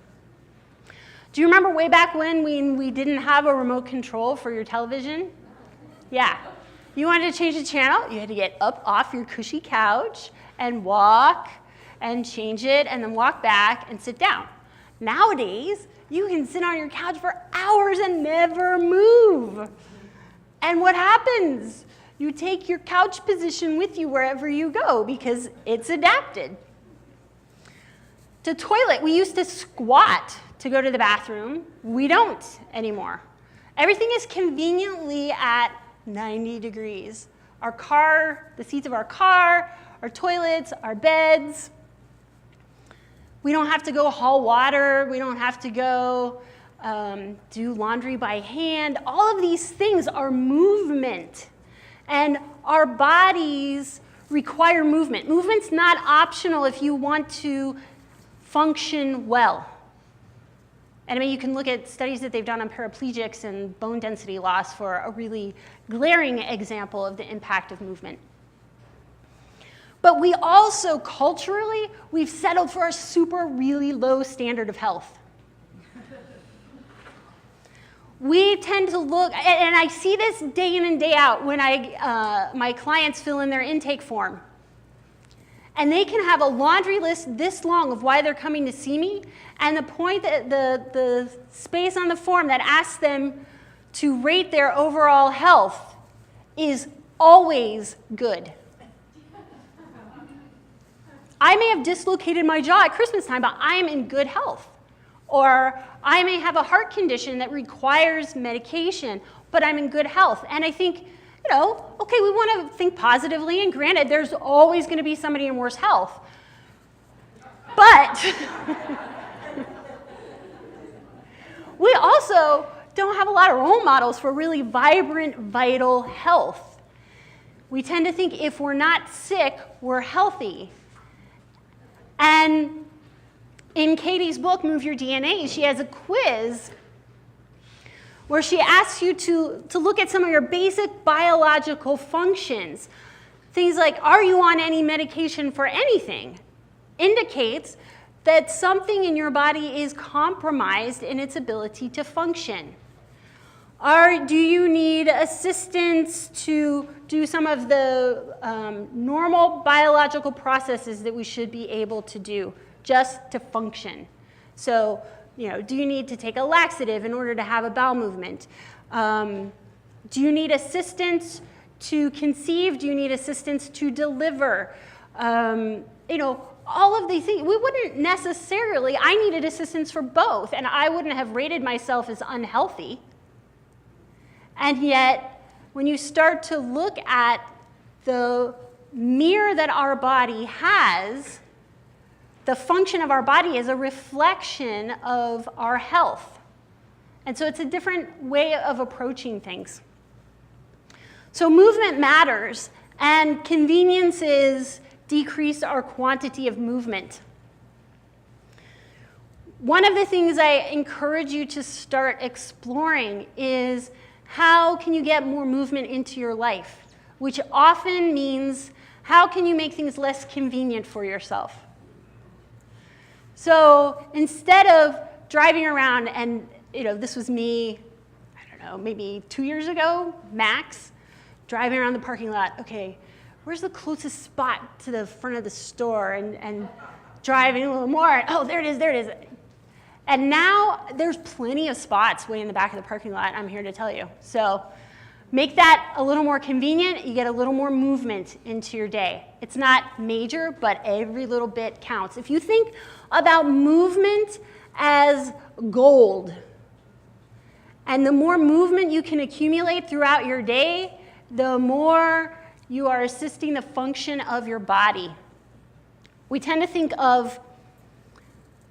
Do you remember way back when we didn't have a remote control for your television? Yeah. You wanted to change the channel, you had to get up off your cushy couch and walk and change it and then walk back and sit down. Nowadays, you can sit on your couch for hours and never move. And what happens? You take your couch position with you wherever you go because it's adapted. To toilet, we used to squat to go to the bathroom. We don't anymore. Everything is conveniently at 90 degrees. Our car, the seats of our car, our toilets, our beds. We don't have to go haul water. We don't have to go do laundry by hand. All of these things are movement. And our bodies require movement. Movement's not optional if you want to function well. And I mean, you can look at studies that they've done on paraplegics and bone density loss for a really glaring example of the impact of movement. But we also, culturally, we've settled for a super really low standard of health. We tend to look, and I see this day in and day out when my clients fill in their intake form. And they can have a laundry list this long of why they're coming to see me, and the point that the space on the form that asks them to rate their overall health is always good. I may have dislocated my jaw at Christmas time, but I am in good health. Or I may have a heart condition that requires medication, but I'm in good health. And I think, okay, we want to think positively, and granted, there's always going to be somebody in worse health. But we also don't have a lot of role models for really vibrant, vital health. We tend to think if we're not sick, we're healthy. And in Katy's book, Move Your DNA, she has a quiz where she asks you to look at some of your basic biological functions. Things like, are you on any medication for anything? Indicates that something in your body is compromised in its ability to function. Do you need assistance to do some of the normal biological processes that we should be able to do just to function? So, do you need to take a laxative in order to have a bowel movement? Do you need assistance to conceive? Do you need assistance to deliver? All of these things, we wouldn't necessarily, I needed assistance for both, and I wouldn't have rated myself as unhealthy. And yet, when you start to look at the mirror that our body has, the function of our body is a reflection of our health. And so it's a different way of approaching things. So movement matters, and conveniences decrease our quantity of movement. One of the things I encourage you to start exploring is how can you get more movement into your life, which often means how can you make things less convenient for yourself. So instead of driving around, and this was me, I don't know, maybe 2 years ago, max, driving around the parking lot, okay, where's the closest spot to the front of the store, and driving a little more, oh, there it is. And now there's plenty of spots way in the back of the parking lot, I'm here to tell you. So make that a little more convenient, you get a little more movement into your day. It's not major, but every little bit counts. If you think about movement as gold, and the more movement you can accumulate throughout your day, the more you are assisting the function of your body. We tend to think of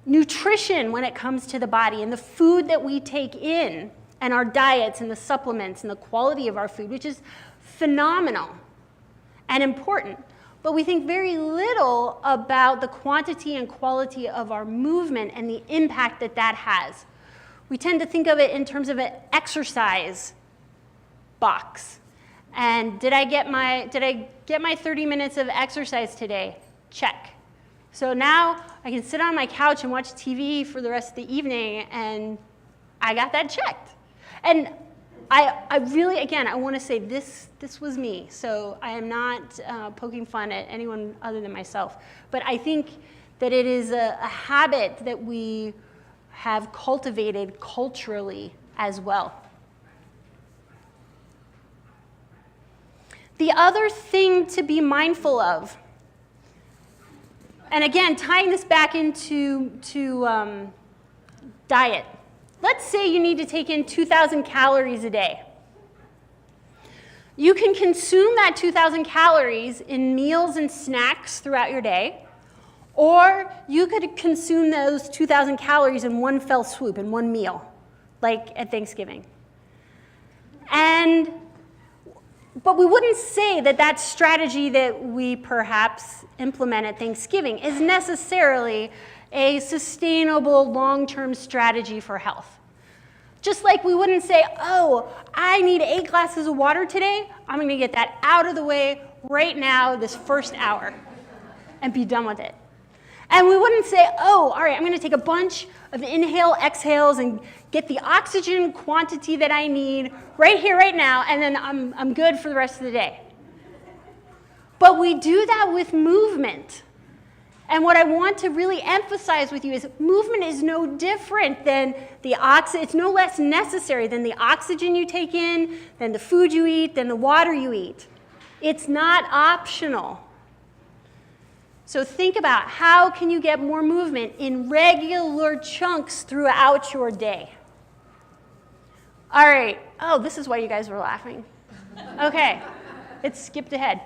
nutrition when it comes to the body and the food that we take in and our diets and the supplements and the quality of our food, which is phenomenal and important. But we think very little about the quantity and quality of our movement and the impact that that has. We tend to think of it in terms of an exercise box. And did I get my 30 minutes of exercise today? Check. So now I can sit on my couch and watch TV for the rest of the evening, and I got that checked. And I really, again, I want to say this was me. So I am not poking fun at anyone other than myself. But I think that it is a habit that we have cultivated culturally as well. The other thing to be mindful of, and again, tying this back into diet. Let's say you need to take in 2,000 calories a day. You can consume that 2,000 calories in meals and snacks throughout your day, or you could consume those 2,000 calories in one fell swoop, in one meal, like at Thanksgiving. But we wouldn't say that that strategy that we perhaps implement at Thanksgiving is necessarily a sustainable long-term strategy for health. Just like we wouldn't say, oh, I need 8 glasses of water today. I'm going to get that out of the way right now, this first hour, and be done with it. And we wouldn't say, oh, all right, I'm going to take a bunch of exhales, and get the oxygen quantity that I need right here, right now, and then I'm good for the rest of the day. But we do that with movement. And what I want to really emphasize with you is movement is no different than it's no less necessary than the oxygen you take in, than the food you eat, than the water you eat. It's not optional. So think about how can you get more movement in regular chunks throughout your day. All right. Oh, this is why you guys were laughing. Okay. It skipped ahead.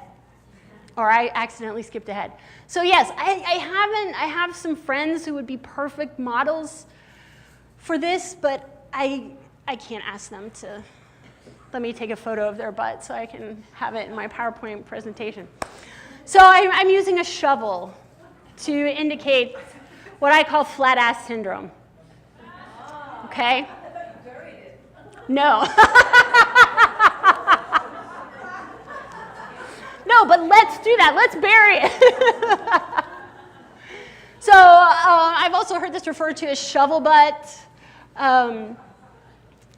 Or I accidentally skipped ahead. So yes, I have some friends who would be perfect models for this, but I can't ask them to let me take a photo of their butt so I can have it in my PowerPoint presentation. So I'm using a shovel to indicate what I call flat ass syndrome. Okay? No. No, but let's do that. Let's bury it. So I also heard this referred to as shovel butt. And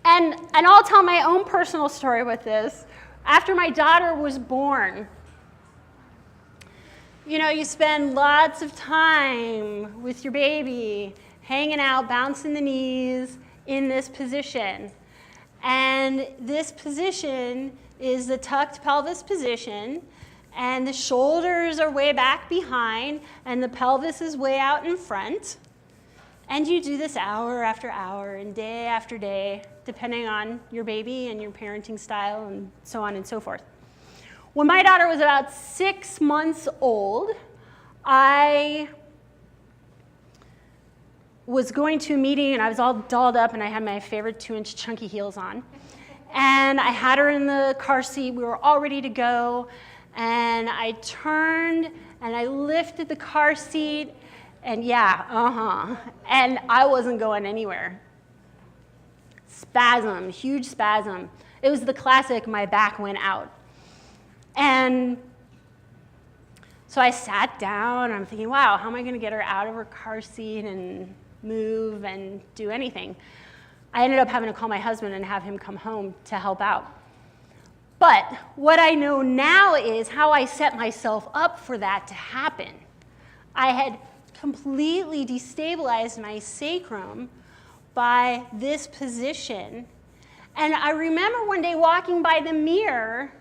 I'll tell my own personal story with this. After my daughter was born, you know, you spend lots of time with your baby, hanging out, bouncing the knees in this position. And this position is the tucked pelvis position, and the shoulders are way back behind, and the pelvis is way out in front. And you do this hour after hour and day after day, depending on your baby and your parenting style and so on and so forth. When my daughter was about 6 months old, I was going to a meeting and I was all dolled up and I had my favorite 2-inch chunky heels on. And I had her in the car seat. We were all ready to go. And I turned and I lifted the car seat and and I wasn't going anywhere. Spasm, huge spasm. It was the classic, my back went out. And so I sat down, I'm thinking, wow, how am I gonna get her out of her car seat and move and do anything? I ended up having to call my husband and have him come home to help out. But what I know now is how I set myself up for that to happen. I had completely destabilized my sacrum by this position. And I remember one day walking by the mirror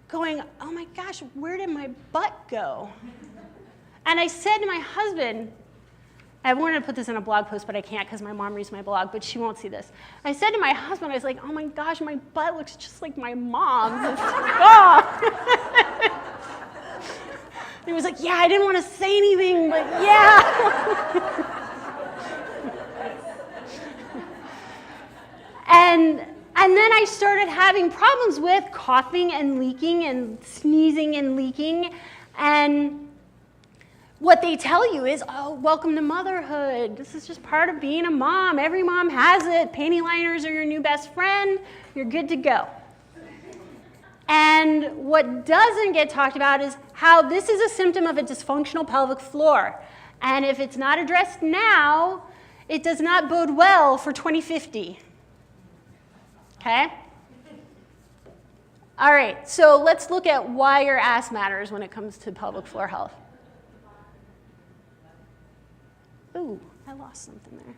going, oh my gosh, where did my butt go? And I said to my husband, I wanted to put this in a blog post, but I can't because my mom reads my blog, but she won't see this. I said to my husband, I was like, oh my gosh, my butt looks just like my mom's. It's gone. He was like, yeah, I didn't want to say anything, but yeah. And then I started having problems with coughing and leaking and sneezing and leaking. And what they tell you is, oh, welcome to motherhood. This is just part of being a mom. Every mom has it. Panty liners are your new best friend. You're good to go. And what doesn't get talked about is how this is a symptom of a dysfunctional pelvic floor. And if it's not addressed now, it does not bode well for 2050. Okay? All right, so let's look at why your ass matters when it comes to pelvic floor health. Ooh, I lost something there.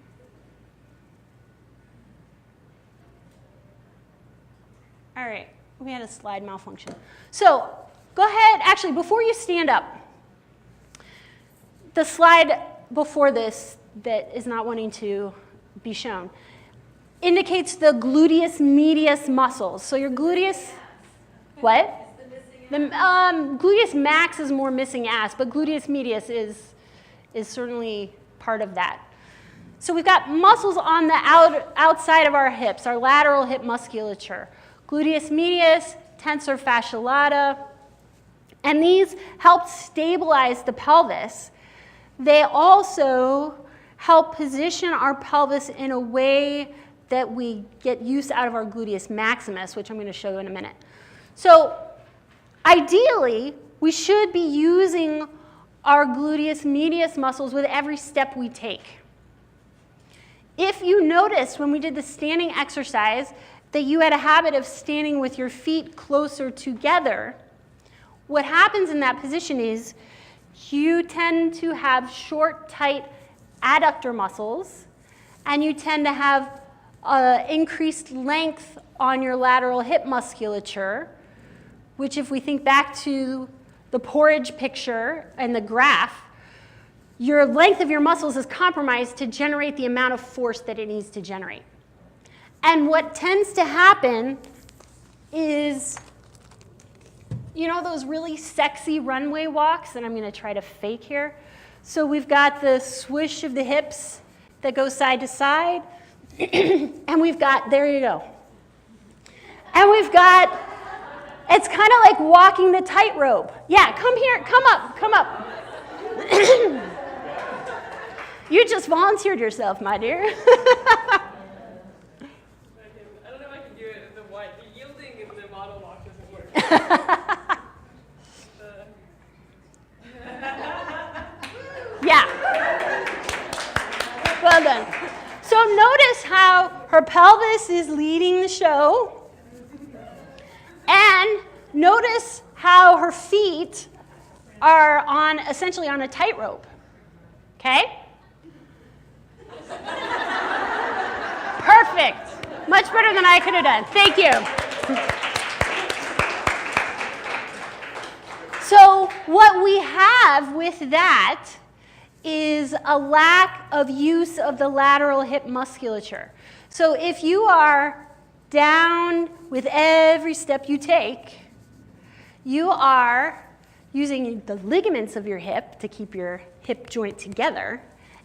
All right, we had a slide malfunction. So go ahead, actually, before you stand up, the slide before this that is not wanting to be shown indicates the gluteus medius muscles. So your gluteus, what? The gluteus max is more missing ass, but gluteus medius is certainly part of that. So we've got muscles on the outside of our hips, our lateral hip musculature. Gluteus medius, tensor fascia lata, and these help stabilize the pelvis. They also help position our pelvis in a way that we get use out of our gluteus maximus, which I'm going to show you in a minute. So ideally, we should be using our gluteus medius muscles with every step we take. If you noticed when we did the standing exercise that you had a habit of standing with your feet closer together, what happens in that position is you tend to have short, tight adductor muscles, and you tend to have increased length on your lateral hip musculature, which if we think back to the porridge picture and the graph, your length of your muscles is compromised to generate the amount of force that it needs to generate. And what tends to happen is, you know those really sexy runway walks that I'm going to try to fake here? So we've got the swish of the hips that goes side to side, and we've got, there you go. And we've got, it's kind of like walking the tightrope. Yeah, come here, come up, come up. You just volunteered yourself, my dear. I don't know if I can do it. The yielding in the model walk doesn't work. Yeah. Her pelvis is leading the show. And notice how her feet are essentially on a tightrope. Okay? Perfect. Much better than I could have done. Thank you. So what we have with that is a lack of use of the lateral hip musculature. So if you are down with every step you take, you are using the ligaments of your hip to keep your hip joint together,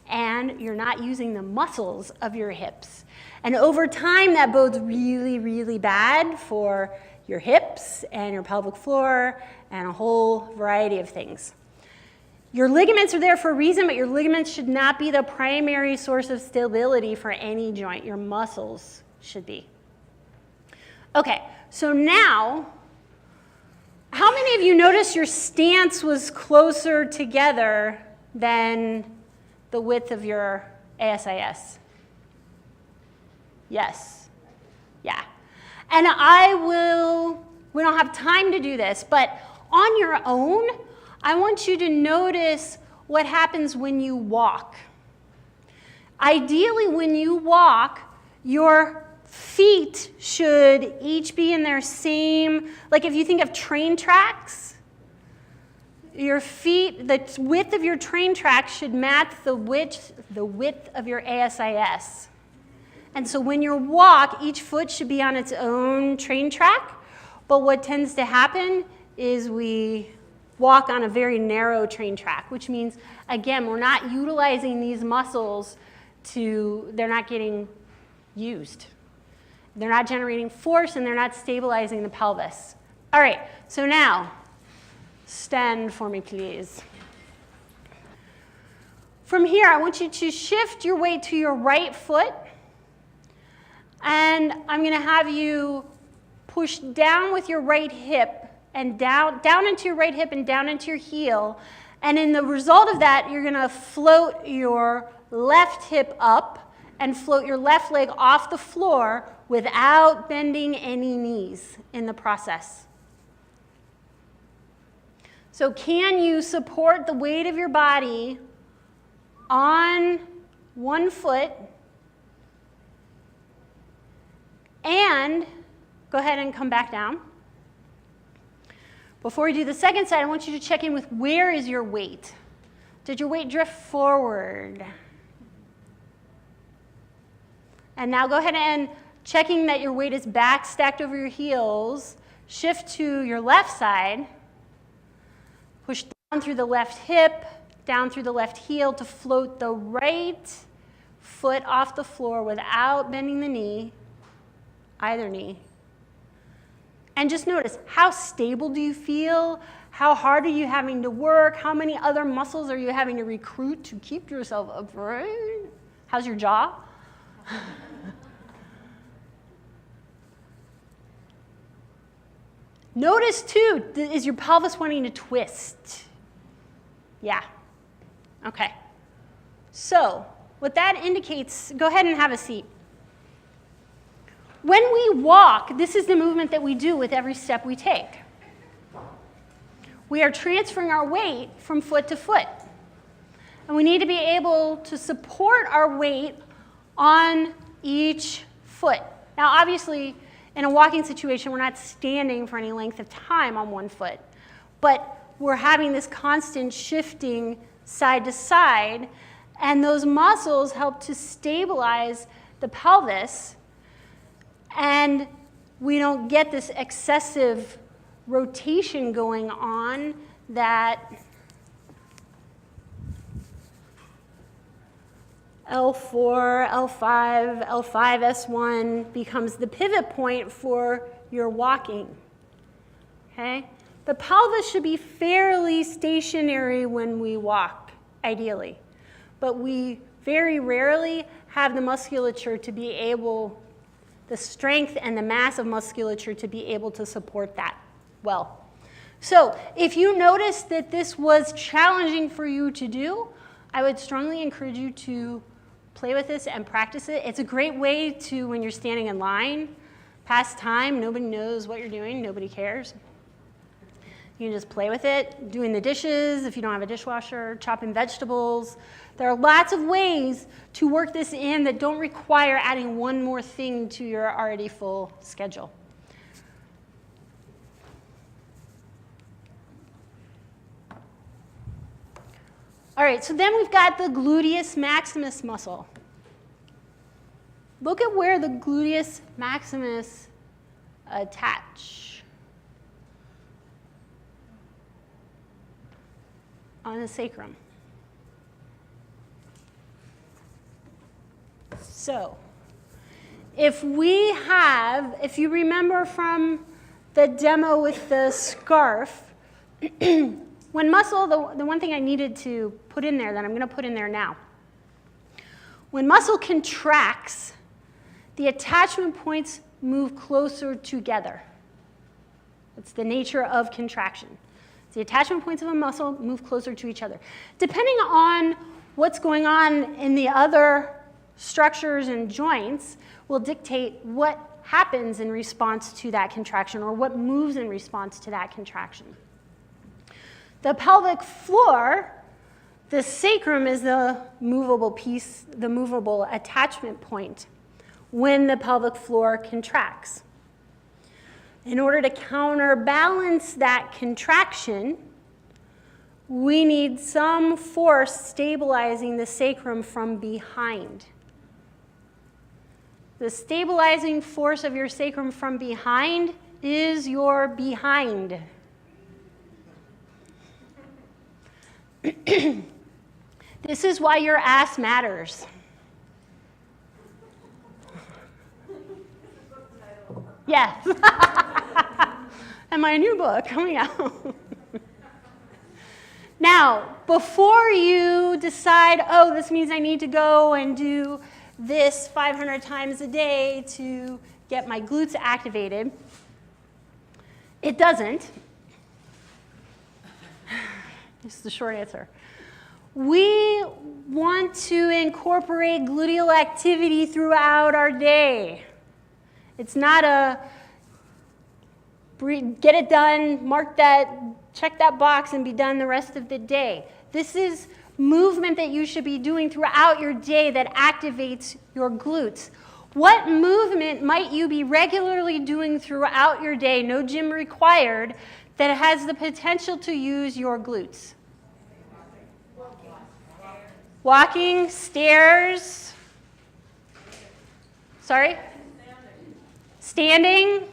and you're not using the muscles of your hips. And over time, that bodes really, really bad for your hips and your pelvic floor and a whole variety of things. Your ligaments are there for a reason, but your ligaments should not be the primary source of stability for any joint. Your muscles should be. Okay, so now, how many of you noticed your stance was closer together than the width of your ASIS? Yes. Yeah. And we don't have time to do this, but on your own, I want you to notice what happens when you walk. Ideally, when you walk, your feet should each be in their same, like if you think of train tracks, your feet, the width of your train tracks should match the width of your ASIS. And so when you walk, each foot should be on its own train track. But what tends to happen is we walk on a very narrow train track, which means, again, we're not utilizing these muscles they're not getting used. They're not generating force, and they're not stabilizing the pelvis. All right, so now, stand for me, please. From here, I want you to shift your weight to your right foot. And I'm going to have you push down with your right hip and down into your right hip and down into your heel. And in the result of that, you're going to float your left hip up and float your left leg off the floor without bending any knees in the process. So can you support the weight of your body on one foot? And go ahead and come back down. Before we do the second side, I want you to check in with where is your weight? Did your weight drift forward? And now go ahead and checking that your weight is back, stacked over your heels. Shift to your left side. Push down through the left hip, down through the left heel to float the right foot off the floor without bending the knee. Either knee. And just notice, how stable do you feel? How hard are you having to work? How many other muscles are you having to recruit to keep yourself upright? How's your jaw? Notice too, is your pelvis wanting to twist? Yeah. Okay. So, what that indicates, go ahead and have a seat. When we walk, this is the movement that we do with every step we take. We are transferring our weight from foot to foot. And we need to be able to support our weight on each foot. Now, obviously, in a walking situation, we're not standing for any length of time on one foot, but we're having this constant shifting side to side, and those muscles help to stabilize the pelvis. And we don't get this excessive rotation going on that L4, L5, L5, S1 becomes the pivot point for your walking. Okay? The pelvis should be fairly stationary when we walk, ideally. But we very rarely have the musculature to be able, the strength and the mass of musculature to be able to support that well. So if you notice that this was challenging for you to do, I would strongly encourage you to play with this and practice it. It's a great way to, when you're standing in line, pass time. Nobody knows what you're doing. Nobody cares. You can just play with it, doing the dishes if you don't have a dishwasher, chopping vegetables. There are lots of ways to work this in that don't require adding one more thing to your already full schedule. All right, so then we've got the gluteus maximus muscle. Look at where the gluteus maximus attach. On the sacrum. So, if you remember from the demo with the scarf, when muscle, the one thing I needed to put in there that I'm going to put in there now. When muscle contracts, the attachment points move closer together. It's the nature of contraction. The attachment points of a muscle move closer to each other. Depending on what's going on in the other structures and joints will dictate what happens in response to that contraction or what moves in response to that contraction. The pelvic floor, the sacrum is the movable piece, the movable attachment point when the pelvic floor contracts. In order to counterbalance that contraction, we need some force stabilizing the sacrum from behind. The stabilizing force of your sacrum from behind is your behind. This is why your ass matters. Yes. And my new book coming out. Now, before you decide, oh, this means I need to go and do this 500 times a day to get my glutes activated, it doesn't. This is the short answer. We want to incorporate gluteal activity throughout our day. It's not a get it done, mark that, check that box, and be done the rest of the day. This is movement that you should be doing throughout your day that activates your glutes. What movement might you be regularly doing throughout your day, no gym required, that has the potential to use your glutes? Walking, stairs. Sorry? Standing.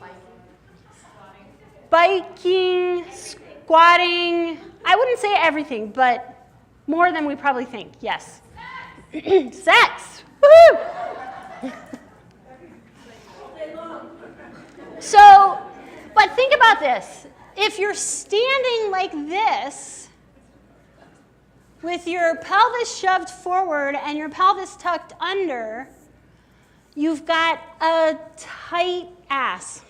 Biking, squatting. I wouldn't say everything, but more than we probably think, yes. Sex. Woo-hoo! So, but think about this. If you're standing like this, with your pelvis shoved forward and your pelvis tucked under, you've got a tight ass.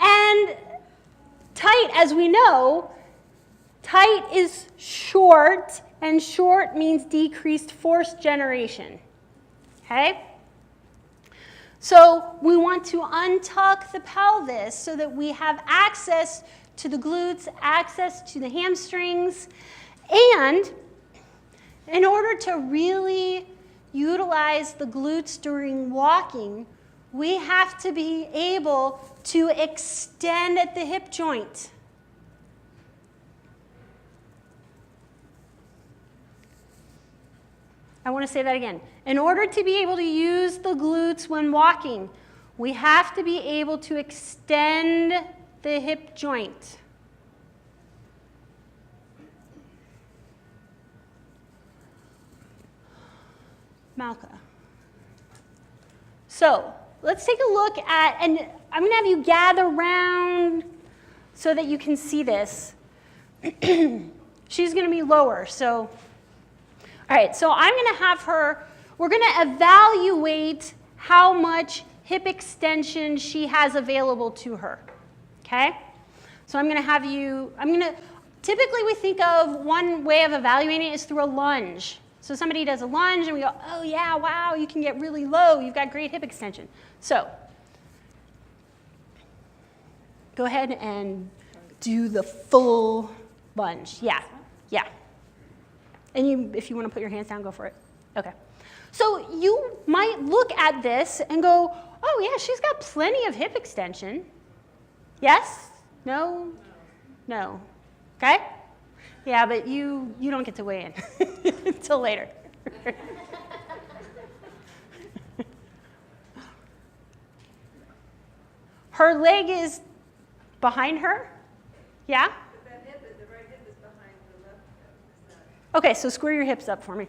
And tight, as we know, tight is short, and short means decreased force generation. Okay? So we want to untuck the pelvis so that we have access to the glutes, access to the hamstrings, and in order to really utilize the glutes during walking, we have to be able to extend at the hip joint. I want to say that again. In order to be able to use the glutes when walking, we have to be able to extend the hip joint. Malka. So let's take a look at, and I'm going to have you gather around so that you can see this. She's going to be lower, so, all right, so I'm going to have her, we're going to evaluate how much hip extension she has available to her, okay? So I'm going to have you, typically we think of one way of evaluating it is through a lunge. So somebody does a lunge and we go, oh yeah, wow, you can get really low. You've got great hip extension. So go ahead and do the full lunge. Yeah, yeah. And if you want to put your hands down, go for it. Okay. So you might look at this and go, oh yeah, she's got plenty of hip extension. Yes? No? No. Okay? Yeah, but you don't get to weigh in until later. Her leg is behind her? Yeah? But that hip, the right hip is behind the left hip. Okay, so square your hips up for me.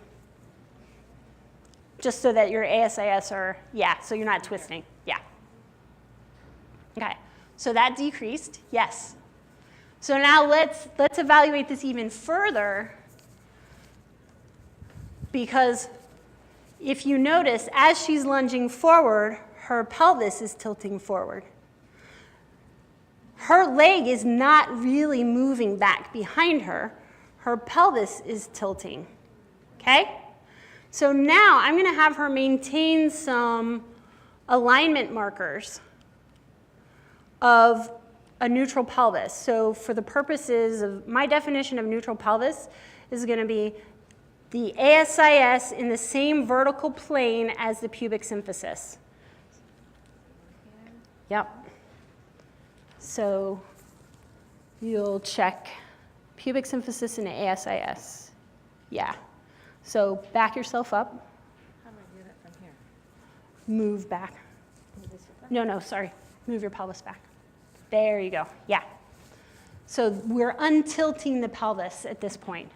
Just so that your ASIS are, yeah, so you're not twisting. Yeah. Okay, so that decreased, yes. So now let's evaluate this even further, because if you notice, as she's lunging forward, her pelvis is tilting forward. Her leg is not really moving back behind her. Her pelvis is tilting, okay? So now I'm going to have her maintain some alignment markers of a neutral pelvis. So for the purposes of my definition of neutral pelvis is going to be the ASIS in the same vertical plane as the pubic symphysis. Yep. So you'll check pubic symphysis and ASIS. Yeah. So back yourself up. How do I do that from here? Move back. No, sorry. Move your pelvis back. There you go. Yeah. So we're untilting the pelvis at this point.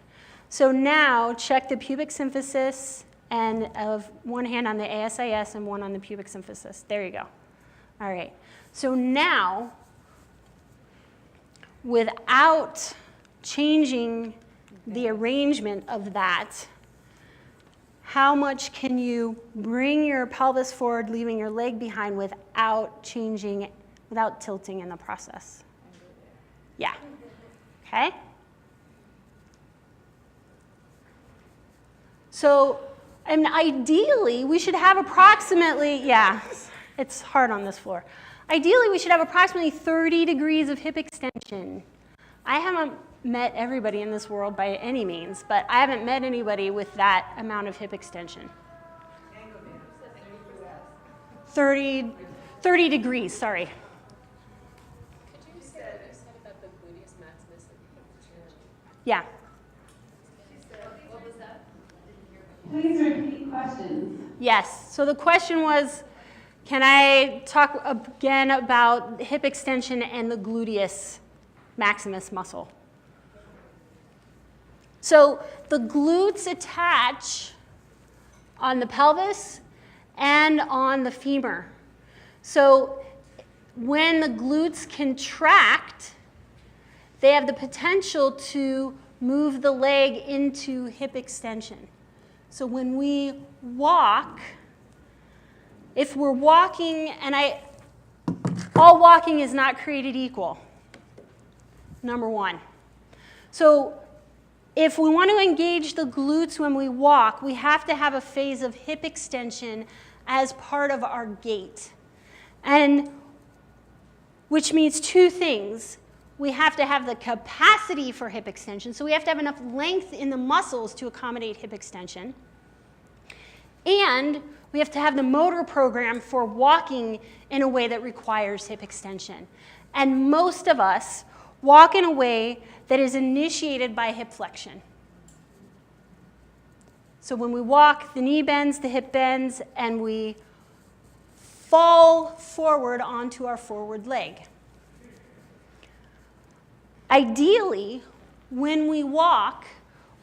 So now check the pubic symphysis and of one hand on the ASIS and one on the pubic symphysis. There you go. All right. So now, without changing the arrangement of that, how much can you bring your pelvis forward, leaving your leg behind without changing, without tilting in the process? Yeah. Okay? So, and ideally, we should have approximately, yeah, it's hard on this floor. Ideally, we should have approximately 30 degrees of hip extension. I haven't met everybody in this world by any means, but I haven't met anybody with that amount of hip extension. 30 degrees, sorry. Could you say what you said about the Gluteus Maximus? Yeah. What was that? Please repeat questions. Yes. So the question was, can I talk again about hip extension and the gluteus maximus muscle? So the glutes attach on the pelvis and on the femur. So when the glutes contract, they have the potential to move the leg into hip extension. So when we walk, if we're walking, and all walking is not created equal, number one. So if we want to engage the glutes when we walk, we have to have a phase of hip extension as part of our gait. And which means two things. We have to have the capacity for hip extension, so we have to have enough length in the muscles to accommodate hip extension. And we have to have the motor program for walking in a way that requires hip extension. And most of us walk in a way that is initiated by hip flexion. So when we walk, the knee bends, the hip bends, and we fall forward onto our forward leg. Ideally, when we walk,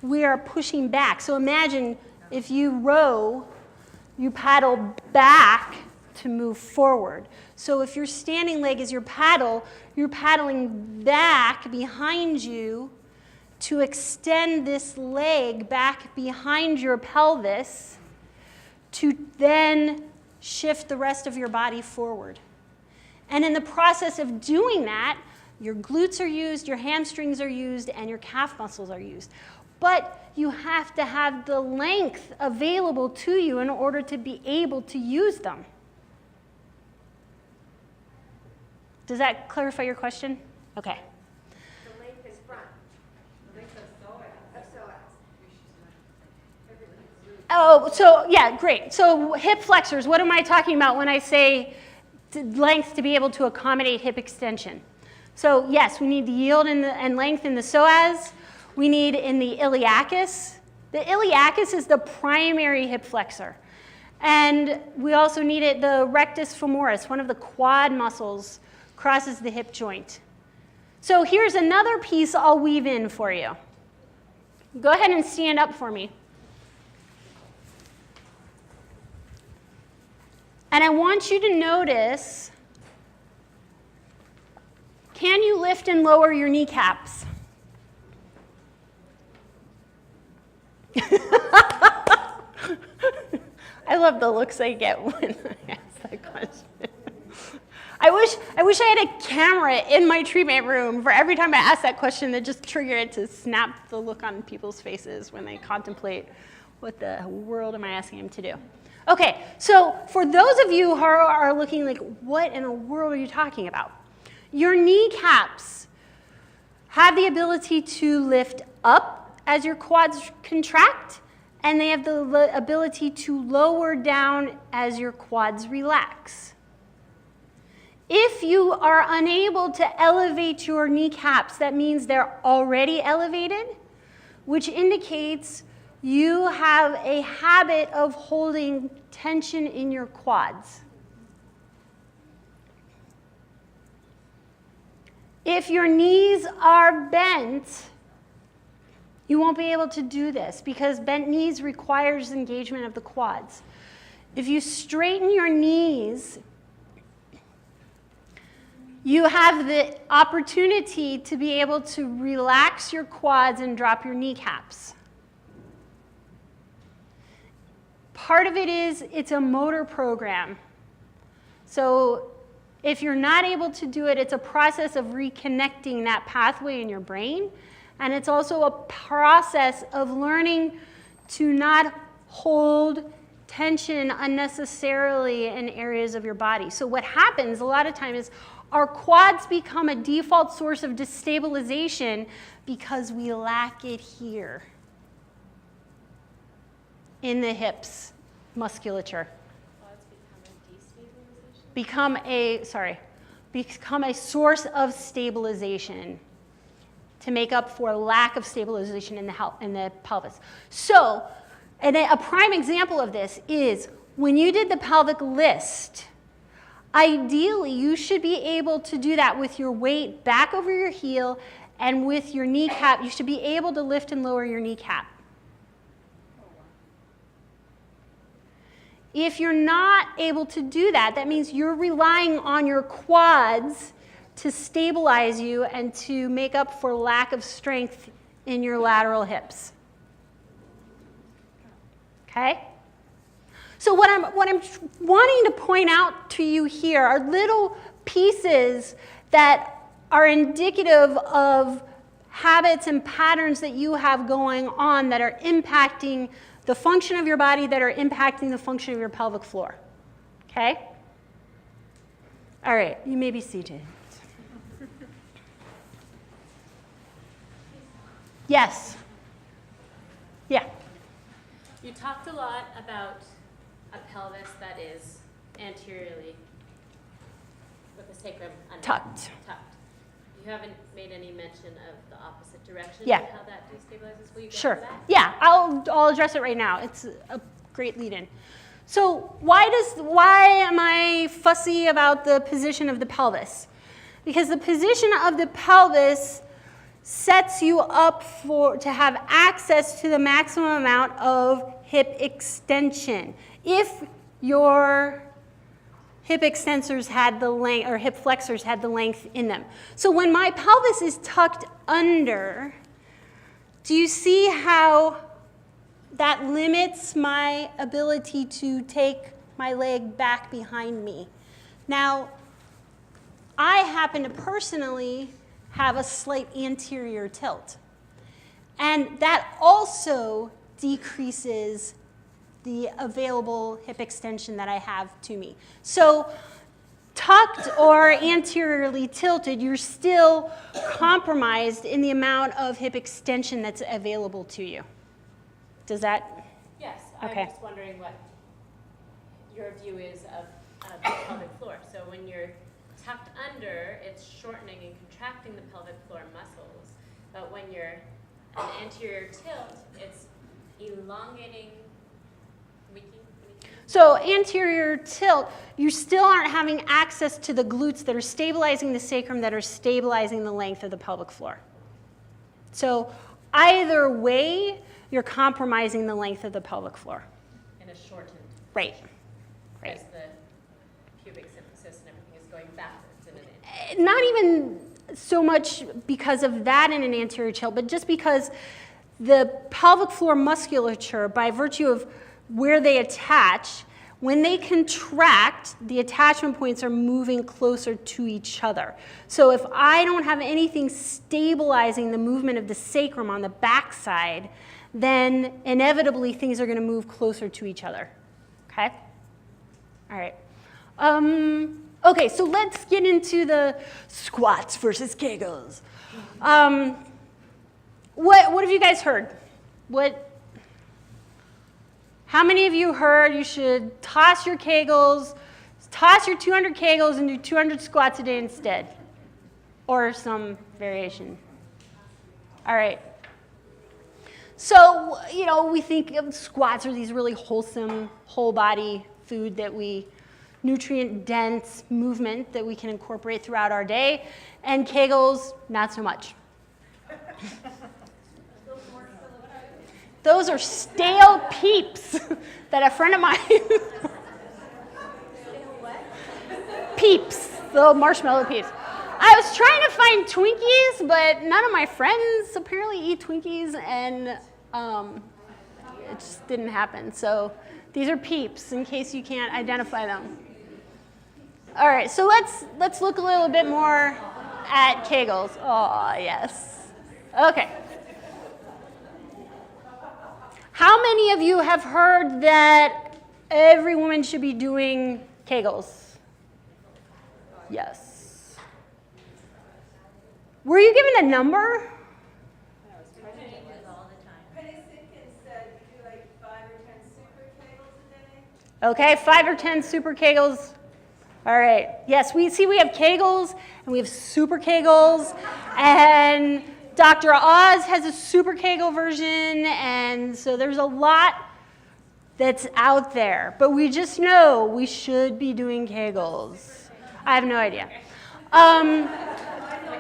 we are pushing back. So imagine if you row, you paddle back to move forward. So if your standing leg is your paddle, you're paddling back behind you to extend this leg back behind your pelvis to then shift the rest of your body forward. And in the process of doing that, Your glutes are used, your hamstrings are used, and your calf muscles are used. But you have to have the length available to you in order to be able to use them. Does that clarify your question? Okay. The length is front. The length of psoas. Oh, so yeah, great. So hip flexors, what am I talking about when I say length to be able to accommodate hip extension? So yes, we need the yield and length in the psoas. We need in the iliacus. The iliacus is the primary hip flexor. And we also need it, the rectus femoris, one of the quad muscles, crosses the hip joint. So here's another piece I'll weave in for you. Go ahead and stand up for me. And I want you to notice, can you lift and lower your kneecaps? I love the looks I get when I ask that question. I wish I had a camera in my treatment room for every time I ask that question that just trigger it to snap the look on people's faces when they contemplate what the world am I asking them to do. Okay, so for those of you who are looking like, what in the world are you talking about? Your kneecaps have the ability to lift up as your quads contract, and they have the ability to lower down as your quads relax. If you are unable to elevate your kneecaps, that means they're already elevated, which indicates you have a habit of holding tension in your quads. If your knees are bent, you won't be able to do this because bent knees requires engagement of the quads. If you straighten your knees, you have the opportunity to be able to relax your quads and drop your kneecaps. Part of it is it's a motor program. So if you're not able to do it, it's a process of reconnecting that pathway in your brain. And it's also a process of learning to not hold tension unnecessarily in areas of your body. So what happens a lot of times is our quads become a default source of destabilization because we lack it here in the hips musculature. Become a source of stabilization to make up for lack of stabilization in the pelvis. So, and a prime example of this is when you did the pelvic list, ideally you should be able to do that with your weight back over your heel and with your kneecap. You should be able to lift and lower your kneecap. If you're not able to do that, that means you're relying on your quads to stabilize you and to make up for lack of strength in your lateral hips. Okay? So what I'm wanting to point out to you here are little pieces that are indicative of habits and patterns that you have going on that are impacting the function of your body, that are impacting the function of your pelvic floor. Okay? All right, you may be seated. Yes? Yeah. You talked a lot about a pelvis that is anteriorly with the sacrum Tucked. You haven't made any mention of the opposite direction Yeah. and how that destabilizes. Will you get Sure. to that? Yeah, I'll address it right now. It's a great lead-in. So why am I fussy about the position of the pelvis? Because the position of the pelvis sets you up to have access to the maximum amount of hip extension. If your hip extensors had the length, or hip flexors had the length in them. So when my pelvis is tucked under, do you see how that limits my ability to take my leg back behind me? Now, I happen to personally have a slight anterior tilt. And that also decreases the available hip extension that I have to me. So tucked or anteriorly tilted, you're still compromised in the amount of hip extension that's available to you. Does that? Yes, Okay. I'm just wondering what your view is of the pelvic floor. So when you're tucked under, it's shortening and contracting the pelvic floor muscles. But when you're an anterior tilt, it's elongating, weakening. So anterior tilt, you still aren't having access to the glutes that are stabilizing the sacrum, that are stabilizing the length of the pelvic floor. So either way, you're compromising the length of the pelvic floor. And a shortened. Right. Right. As the pubic symphysis and everything is going backwards in an Not even so much because of that in an anterior tilt, but just because the pelvic floor musculature, by virtue of where they attach, when they contract, the attachment points are moving closer to each other. So if I don't have anything stabilizing the movement of the sacrum on the backside, then inevitably things are going to move closer to each other. Okay? All right. Okay, so let's get into the squats versus Kegels. What have you guys heard? How many of you heard you should toss your Kegels, toss your 200 Kegels and do 200 squats a day instead? Or some variation? All right. So, you know, we think of squats are these really wholesome, whole body food that we, nutrient dense movement that we can incorporate throughout our day. And Kegels, not so much. Those are stale peeps that a friend of mine, peeps, little marshmallow peeps. I was trying to find Twinkies, but none of my friends apparently eat Twinkies, and it just didn't happen. So these are peeps, in case you can't identify them. All right, so let's look a little bit more at Kegels. Oh, yes. Okay. How many of you have heard that every woman should be doing Kegels? Yes. Were you given a number? Okay, 5 or 10 super Kegels. All right. Yes, we have Kegels and we have super Kegels, and Dr. Oz has a super Kegel version, and so there's a lot that's out there. But we just know we should be doing Kegels. I have no idea.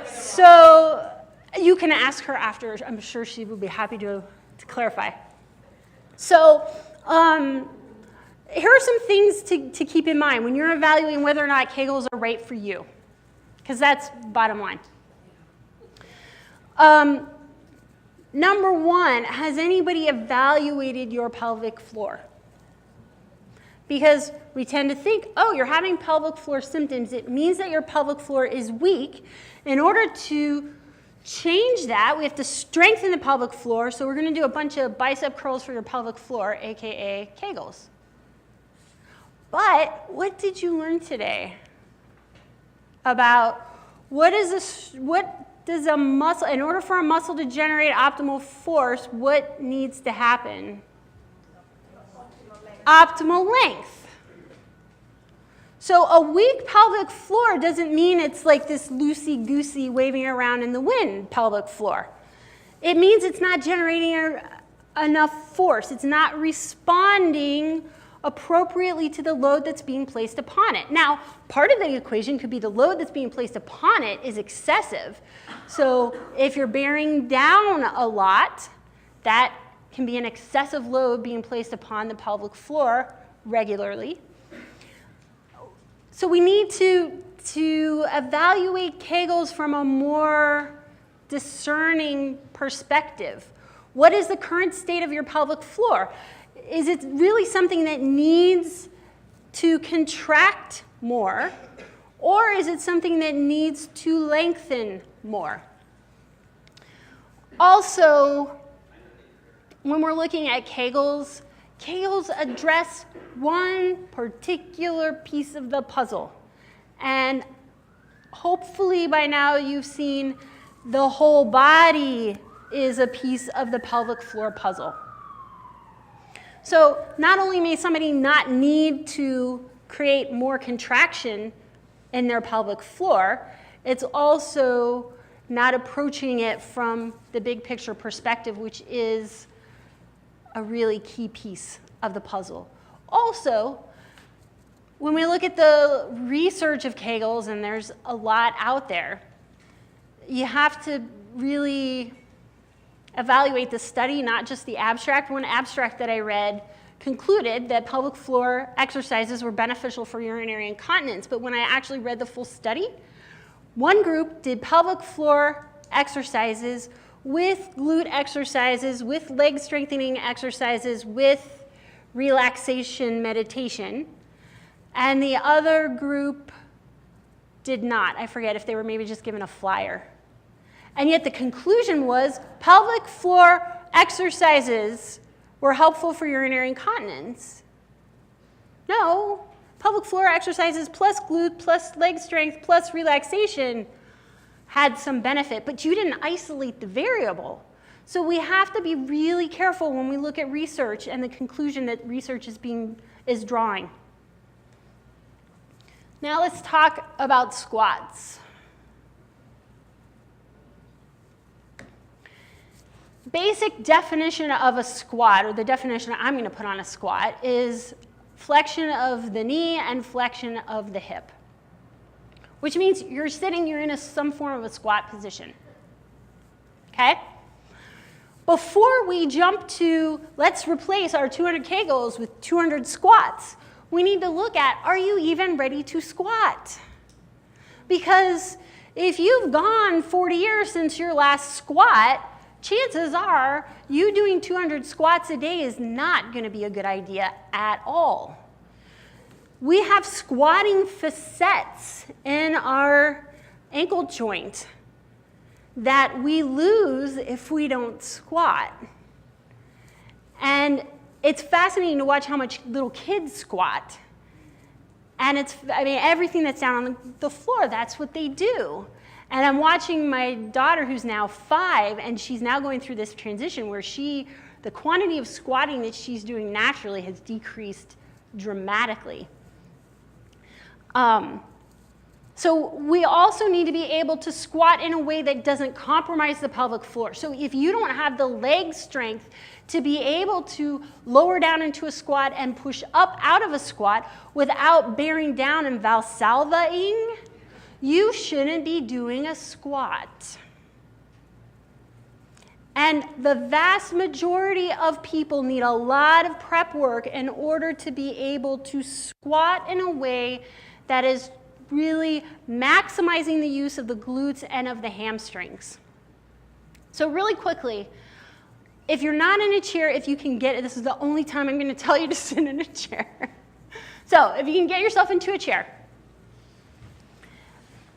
So you can ask her after. I'm sure she will be happy to clarify. So here are some things to keep in mind when you're evaluating whether or not Kegels are right for you, because that's bottom line. Number one, has anybody evaluated your pelvic floor? Because we tend to think, oh, you're having pelvic floor symptoms. It means that your pelvic floor is weak. In order to change that, we have to strengthen the pelvic floor. So we're going to do a bunch of bicep curls for your pelvic floor, aka Kegels. But what did you learn today about what does a muscle, in order for a muscle to generate optimal force, what needs to happen? Optimal length. So a weak pelvic floor doesn't mean it's like this loosey-goosey waving around in the wind pelvic floor. It means it's not generating enough force. It's not responding appropriately to the load that's being placed upon it. Now, part of the equation could be the load that's being placed upon it is excessive. So if you're bearing down a lot, that can be an excessive load being placed upon the pelvic floor regularly. So we need to evaluate Kegels from a more discerning perspective. What is the current state of your pelvic floor? Is it really something that needs to contract more, Or is it something that needs to lengthen more? Also, when we're looking at Kegels, Kegels address one particular piece of the puzzle. And hopefully by now you've seen the whole body is a piece of the pelvic floor puzzle. So not only may somebody not need to create more contraction in their pelvic floor, it's also not approaching it from the big picture perspective, which is a really key piece of the puzzle. Also, when we look at the research of Kegels, and there's a lot out there, you have to really evaluate the study, not just the abstract. One abstract that I read concluded that pelvic floor exercises were beneficial for urinary incontinence, but when I actually read the full study, one group did pelvic floor exercises with glute exercises, with leg strengthening exercises, with relaxation meditation, and the other group did not. I forget if they were maybe just given a flyer. And yet the conclusion was pelvic floor exercises were helpful for urinary incontinence. No, pelvic floor exercises plus glute plus leg strength plus relaxation had some benefit, but you didn't isolate the variable. So we have to be really careful when we look at research and the conclusion that research is drawing. Now let's talk about squats. Basic definition of a squat, or the definition I'm going to put on a squat, is flexion of the knee and flexion of the hip, which means you're sitting, you're in some form of a squat position. Okay? Before we jump to let's replace our 200 Kegels with 200 squats, we need to look at, are you even ready to squat? Because if you've gone 40 years since your last squat, chances are you doing 200 squats a day is not going to be a good idea at all. We have squatting facets in our ankle joint that we lose if we don't squat. And it's fascinating to watch how much little kids squat. And everything that's down on the floor, that's what they do. And I'm watching my daughter, who's now 5, and she's now going through this transition where the quantity of squatting that she's doing naturally has decreased dramatically. So we also need to be able to squat in a way that doesn't compromise the pelvic floor. So if you don't have the leg strength to be able to lower down into a squat and push up out of a squat without bearing down and valsalvaing, you shouldn't be doing a squat. And the vast majority of people need a lot of prep work in order to be able to squat in a way that is really maximizing the use of the glutes and of the hamstrings. So really quickly, if you're not in a chair, if you can get it, this is the only time I'm going to tell you to sit in a chair. So if you can get yourself into a chair,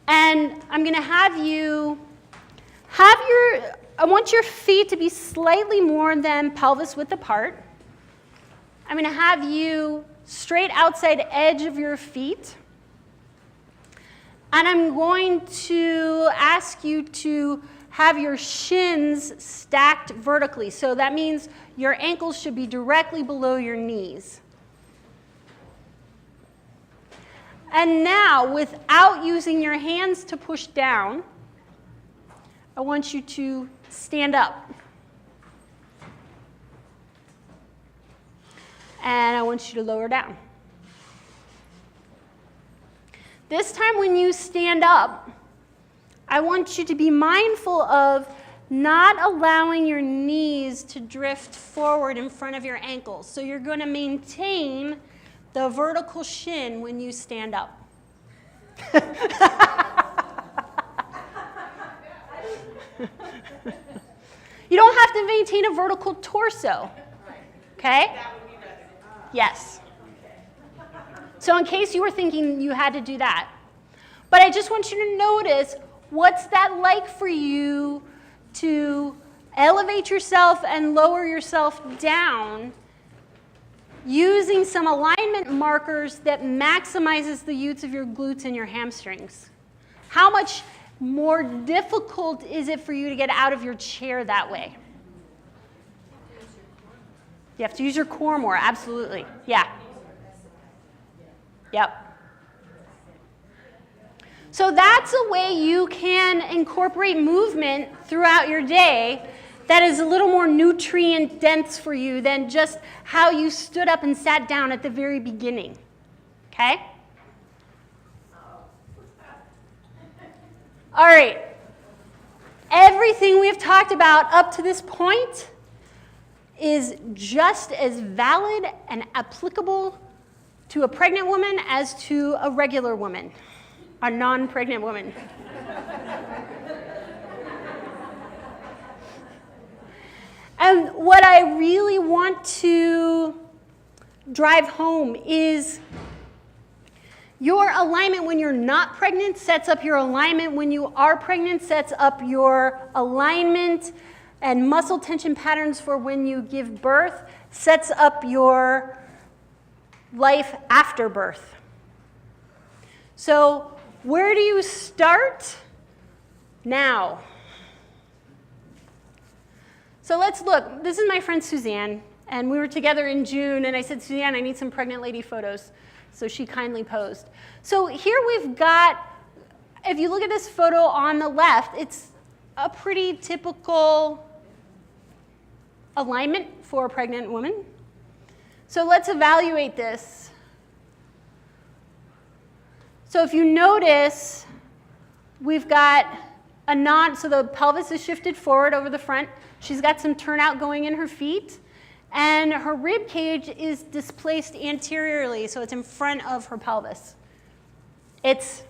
and I'm going to have you I want your feet to be slightly more than pelvis width apart. I'm going to have you straight outside edge of your feet. And I'm going to ask you to have your shins stacked vertically. So that means your ankles should be directly below your knees. And now, without using your hands to push down, I want you to stand up. And I want you to lower down. This time when you stand up, I want you to be mindful of not allowing your knees to drift forward in front of your ankles. So you're going to maintain the vertical shin when you stand up. You don't have to maintain a vertical torso. Okay? Yes. So in case you were thinking you had to do that. But I just want you to notice, what's that like for you to elevate yourself and lower yourself down using some alignment markers that maximizes the use of your glutes and your hamstrings? How much more difficult is it for you to get out of your chair that way? You have to use your core more, absolutely. Yeah. Yep. So that's a way you can incorporate movement throughout your day that is a little more nutrient dense for you than just how you stood up and sat down at the very beginning. Okay? All right. Everything we've talked about up to this point is just as valid and applicable to a pregnant woman as to a regular woman, a non-pregnant woman. And what I really want to drive home is your alignment when you're not pregnant sets up your alignment when you are pregnant, sets up your alignment and muscle tension patterns for when you give birth, sets up your life after birth. So where do you start? Now. So let's look. This is my friend Suzanne, and we were together in June, and I said, Suzanne, I need some pregnant lady photos. So she kindly posed. So here we've got, if you look at this photo on the left, it's a pretty typical alignment for a pregnant woman. So let's evaluate this. So if you notice, we've got so the pelvis is shifted forward over the front. She's got some turnout going in her feet. And her rib cage is displaced anteriorly, so it's in front of her pelvis. Its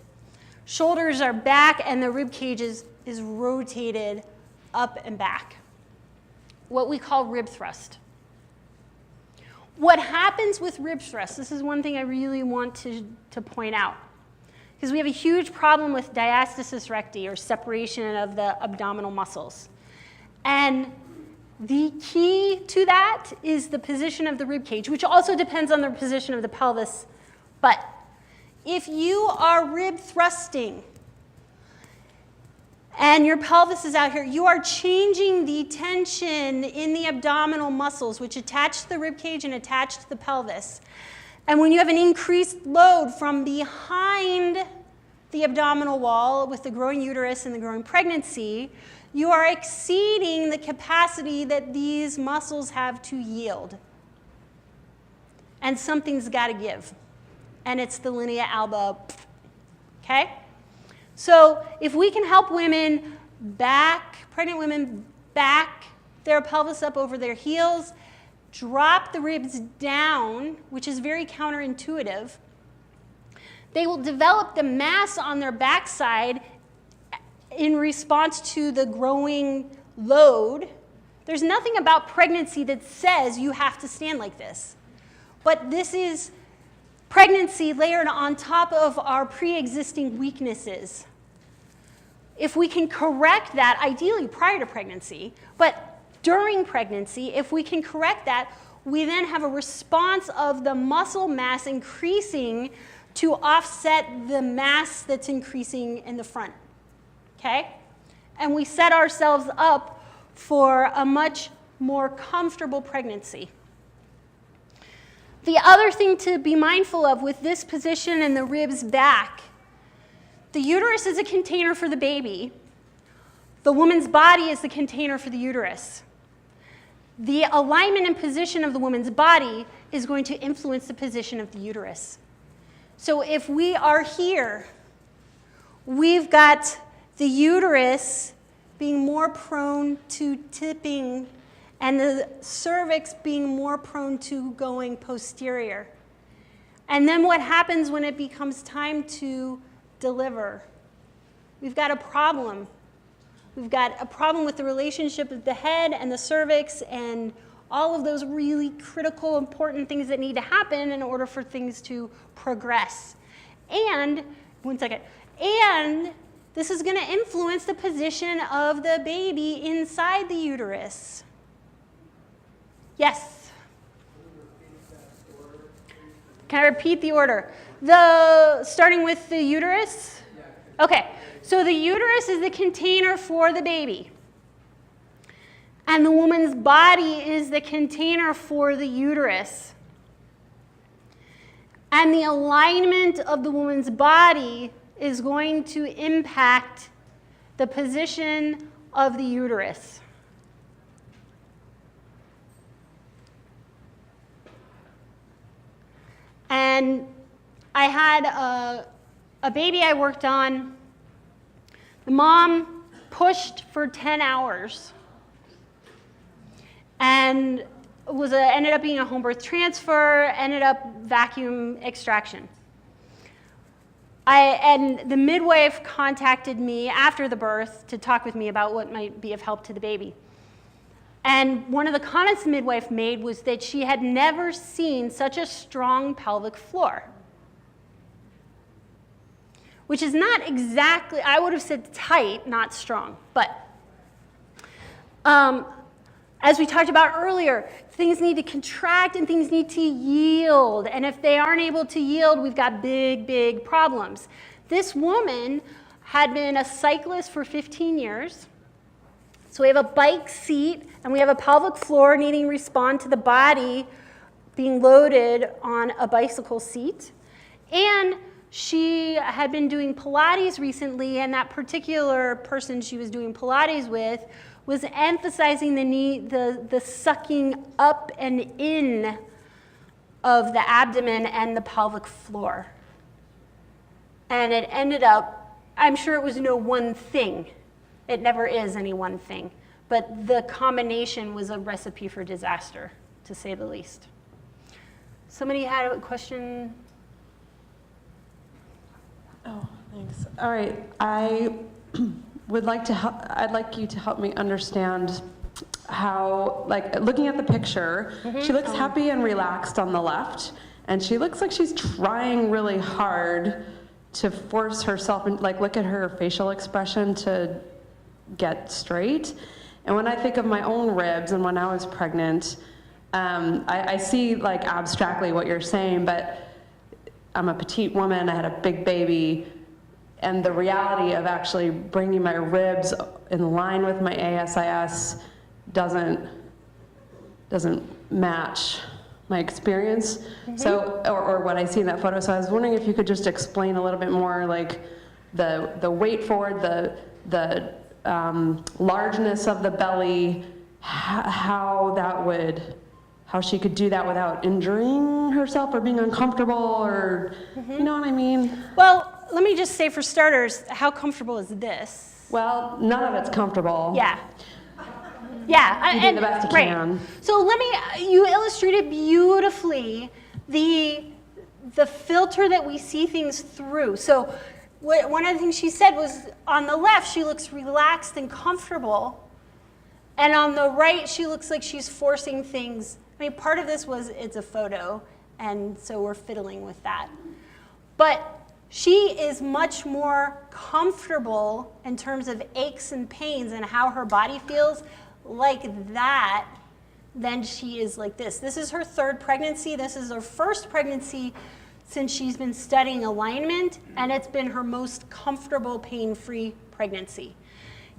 shoulders are back, and the rib cage is rotated up and back, what we call rib thrust. What happens with rib thrust, this is one thing I really want to point out, because we have a huge problem with diastasis recti, or separation of the abdominal muscles. And the key to that is the position of the rib cage, which also depends on the position of the pelvis. But if you are rib thrusting and your pelvis is out here, you are changing the tension in the abdominal muscles, which attach to the rib cage and attach to the pelvis. And when you have an increased load from behind the abdominal wall with the growing uterus and the growing pregnancy, you are exceeding the capacity that these muscles have to yield. And something's got to give. And it's the linea alba. Okay? So if we can help women pregnant women back their pelvis up over their heels, drop the ribs down, which is very counterintuitive, they will develop the mass on their backside in response to the growing load. There's nothing about pregnancy that says you have to stand like this. But this is pregnancy layered on top of our pre-existing weaknesses. If we can correct that, ideally prior to pregnancy, but during pregnancy, if we can correct that, we then have a response of the muscle mass increasing to offset the mass that's increasing in the front. Okay? And we set ourselves up for a much more comfortable pregnancy. The other thing to be mindful of with this position and the ribs back, the uterus is a container for the baby. The woman's body is the container for the uterus. The alignment and position of the woman's body is going to influence the position of the uterus. So if we are here, we've got the uterus being more prone to tipping and the cervix being more prone to going posterior. And then what happens when it becomes time to deliver? We've got a problem. We've got a problem with the relationship of the head and the cervix and all of those really critical, important things that need to happen in order for things to progress. And 1 second. And this is going to influence the position of the baby inside the uterus. Yes? Can I repeat the order? Starting with the uterus? Okay, so the uterus is the container for the baby. And the woman's body is the container for the uterus. And the alignment of the woman's body is going to impact the position of the uterus. And I had a baby I worked on. The mom pushed for 10 hours and ended up being a home birth transfer, ended up vacuum extraction. And the midwife contacted me after the birth to talk with me about what might be of help to the baby. And one of the comments the midwife made was that she had never seen such a strong pelvic floor. Which is not exactly, I would have said tight, not strong. But as we talked about earlier, things need to contract and things need to yield. And if they aren't able to yield, we've got big, big problems. This woman had been a cyclist for 15 years. So we have a bike seat and we have a pelvic floor needing to respond to the body being loaded on a bicycle seat. And she had been doing Pilates recently, and that particular person she was doing Pilates with was emphasizing the sucking up and in of the abdomen and the pelvic floor. And it ended up, I'm sure it was no one thing. It never is any one thing. But the combination was a recipe for disaster, to say the least. Somebody had a question? Oh, thanks. All right, I would like to I'd like you to help me understand how, like, looking at the picture, she looks happy and relaxed on the left, and she looks like she's trying really hard to force herself, and like, look at her facial expression to get straight. And when I think of my own ribs and when I was pregnant, I see, like, abstractly what you're saying, but I'm a petite woman, I had a big baby, and the reality of actually bringing my ribs in line with my ASIS doesn't match my experience. So, or what I see in that photo. So I was wondering if you could just explain a little bit more, like the weight forward, the largeness of the belly, how she could do that without injuring herself or being uncomfortable, or you know what I mean? Well, let me just say, for starters, how comfortable is this? Well, none of it's comfortable. Yeah. Yeah. You do the best you can. So you illustrated beautifully the filter that we see things through. So one of the things she said was, on the left, she looks relaxed and comfortable. And on the right, she looks like she's forcing things. I mean, part of this was it's a photo, and so we're fiddling with that. But she is much more comfortable in terms of aches and pains and how her body feels like that than she is like this. This is her third pregnancy. This is her first pregnancy since she's been studying alignment, and it's been her most comfortable, pain-free pregnancy.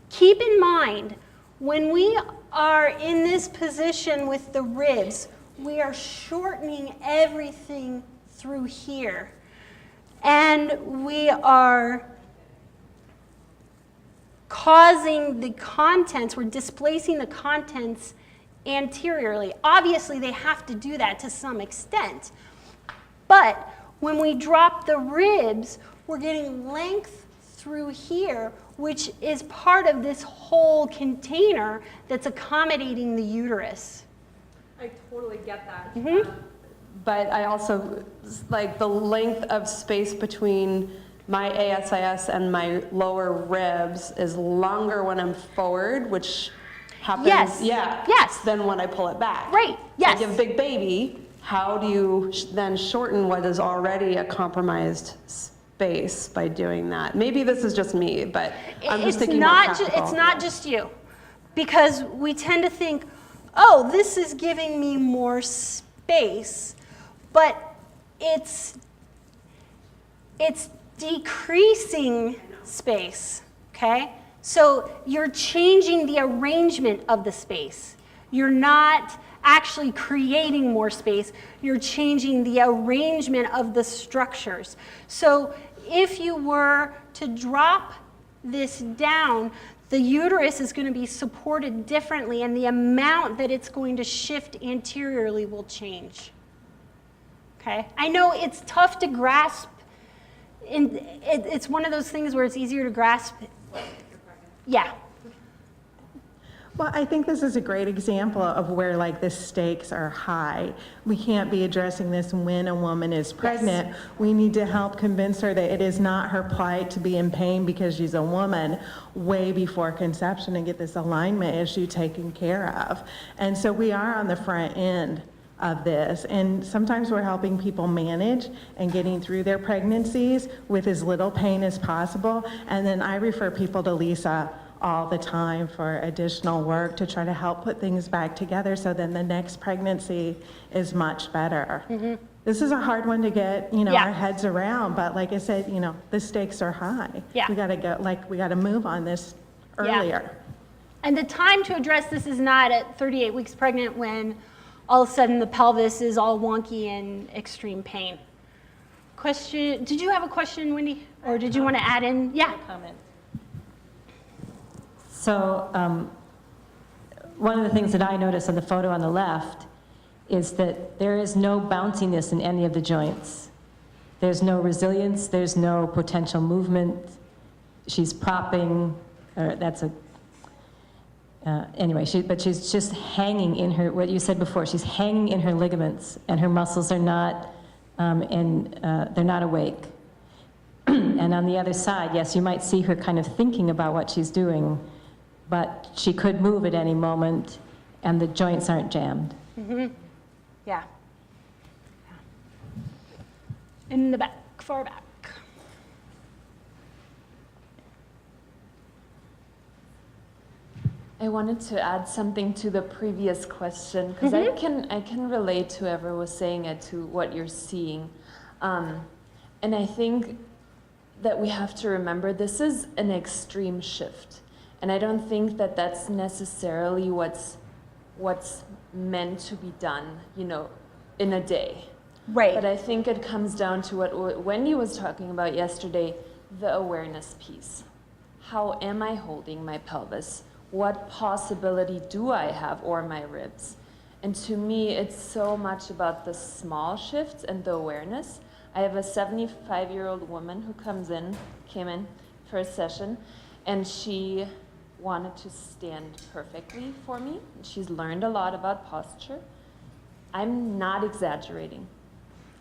Keep in mind, when we are in this position with the ribs, we are shortening everything through here. And we are causing the contents, we're displacing the contents anteriorly. Obviously, they have to do that to some extent. But when we drop the ribs, we're getting length through here, which is part of this whole container that's accommodating the uterus. I totally get that. But I also, like, the length of space between my ASIS and my lower ribs is longer when I'm forward, which happens, Yes. than when I pull it back. Right, yes. Like, you have a big baby, how do you then shorten what is already a compromised space by doing that. Maybe this is just me, but I'm just It's thinking not more practical. it's not just you, because we tend to think, oh, this is giving me more space, but it's decreasing space, okay? So you're changing the arrangement of the space. You're not actually creating more space, you're changing the arrangement of the structures. So if you were to drop this down, the uterus is going to be supported differently, and the amount that it's going to shift anteriorly will change. Okay? I know it's tough to grasp. It's one of those things where it's easier to grasp. Yeah. Well, I think this is a great example of where like the stakes are high. We can't be addressing this when a woman is pregnant. Yes. We need to help convince her that it is not her plight to be in pain because she's a woman way before conception and get this alignment issue taken care of. And so we are on the front end of this, and sometimes we're helping people manage and getting through their pregnancies with as little pain as possible. And then I refer people to Lisa all the time for additional work to try to help put things back together so then the next pregnancy is much better. Mm-hmm. This is a hard one to get, our heads around, but like I said, the stakes are high. Yeah. We gotta move on this earlier. Yeah. And the time to address this is not at 38 weeks pregnant when all of a sudden the pelvis is all wonky and extreme pain. Question, did you have a question, Wendy? Or did you want to add in? Yeah. Comment. So one of the things that I noticed on the photo on the left is that there is no bounciness in any of the joints. There's no resilience, there's no potential movement. She's propping, or that's a, anyway, but she's just hanging in her, what you said before, she's hanging in her ligaments and her muscles are not, they're not awake. And on the other side, yes, you might see her kind of thinking about what she's doing, but she could move at any moment, and the joints aren't jammed. Mm-hmm. Yeah. In the back, far back. I wanted to add something to the previous question, because I can relate to whoever was saying it, to what you're seeing. And I think that we have to remember this is an extreme shift. And I don't think that that's necessarily what's meant to be done, in a day. Right. But I think it comes down to what Wendy was talking about yesterday, the awareness piece. How am I holding my pelvis? What possibility do I have, or my ribs? And to me, it's so much about the small shifts and the awareness. I have a 75-year-old woman who came in for a session, and she wanted to stand perfectly for me. She's learned a lot about posture. I'm not exaggerating.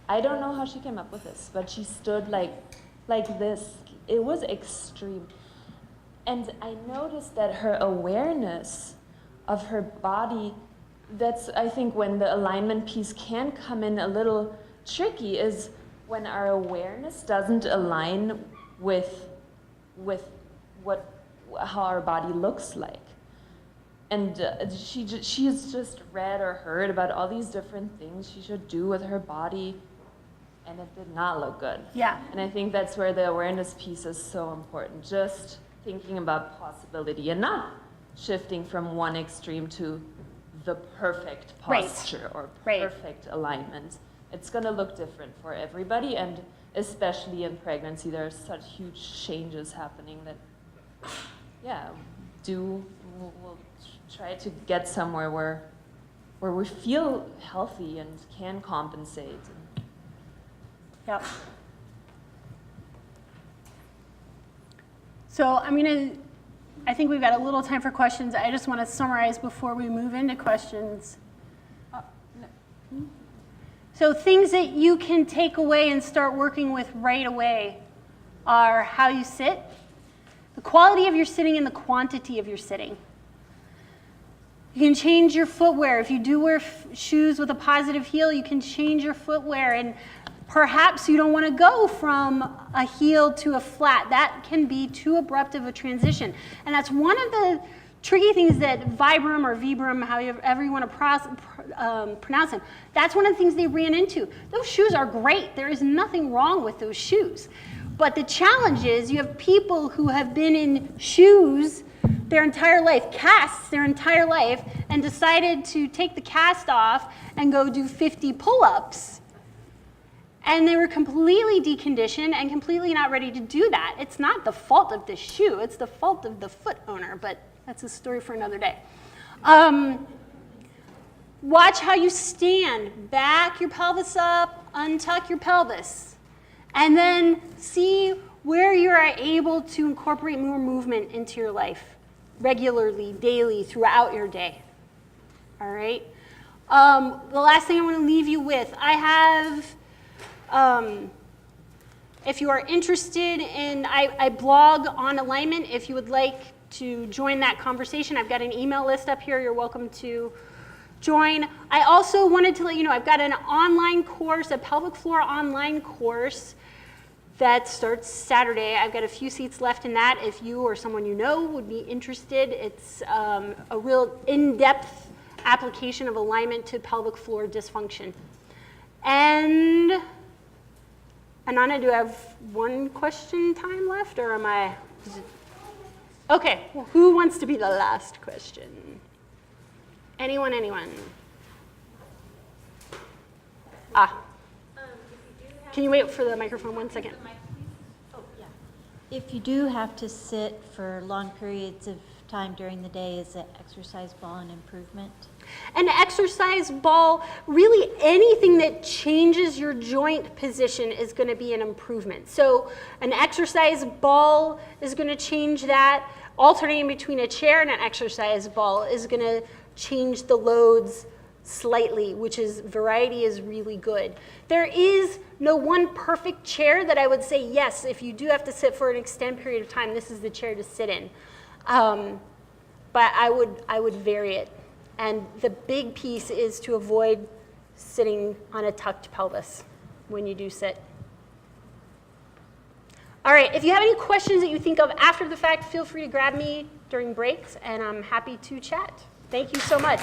I don't know how she came up with this, but she stood like this. It was extreme. And I noticed that her awareness of her body, that's, I think, when the alignment piece can come in a little tricky, is when our awareness doesn't align with how our body looks like. And she's just read or heard about all these different things she should do with her body, and it did not look good. Yeah. And I think that's where the awareness piece is so important. Just thinking about possibility and not shifting from one extreme to the perfect posture or perfect alignment. It's going to look different for everybody, and especially in pregnancy, there are such huge changes happening that, we'll try to get somewhere where we feel healthy and can compensate. Yep. So I think we've got a little time for questions. I just want to summarize before we move into questions. So things that you can take away and start working with right away are how you sit, the quality of your sitting, and the quantity of your sitting. You can change your footwear. If you do wear shoes with a positive heel, you can change your footwear. And Perhaps you don't want to go from a heel to a flat. That can be too abrupt of a transition. And that's one of the tricky things that Vibram or Vibram, however you want to pronounce them, that's one of the things they ran into. Those shoes are great. There is nothing wrong with those shoes. But the challenge is you have people who have been in shoes their entire life, casts their entire life, and decided to take the cast off and go do 50 pull-ups. And they were completely deconditioned and completely not ready to do that. It's not the fault of the shoe, it's the fault of the foot owner, but that's a story for another day. Watch how you stand. Back your pelvis up, untuck your pelvis. And then see where you are able to incorporate more movement into your life regularly, daily, throughout your day. All right? The last thing I want to leave you with, I have, if you are interested in, I blog on alignment. If you would like to join that conversation, I've got an email list up here. You're welcome to join. I also wanted to let you know I've got an online course, a pelvic floor online course that starts Saturday. I've got a few seats left in that if you or someone you know would be interested. It's a real in-depth application of alignment to pelvic floor dysfunction. And Anana, do I have one question time left, or am I? Okay, well, who wants to be the last question? Anyone? Can you wait for the microphone 1 second? If you do have to sit for long periods of time during the day, is an exercise ball an improvement? An exercise ball, really anything that changes your joint position is going to be an improvement. So an exercise ball is going to change that. Alternating between a chair and an exercise ball is going to change the loads slightly, which is, variety is really good. There is no one perfect chair that I would say, yes, if you do have to sit for an extended period of time, this is the chair to sit in. But I would vary it. And the big piece is to avoid sitting on a tucked pelvis when you do sit. All right, if you have any questions that you think of after the fact, feel free to grab me during breaks, and I'm happy to chat. Thank you so much.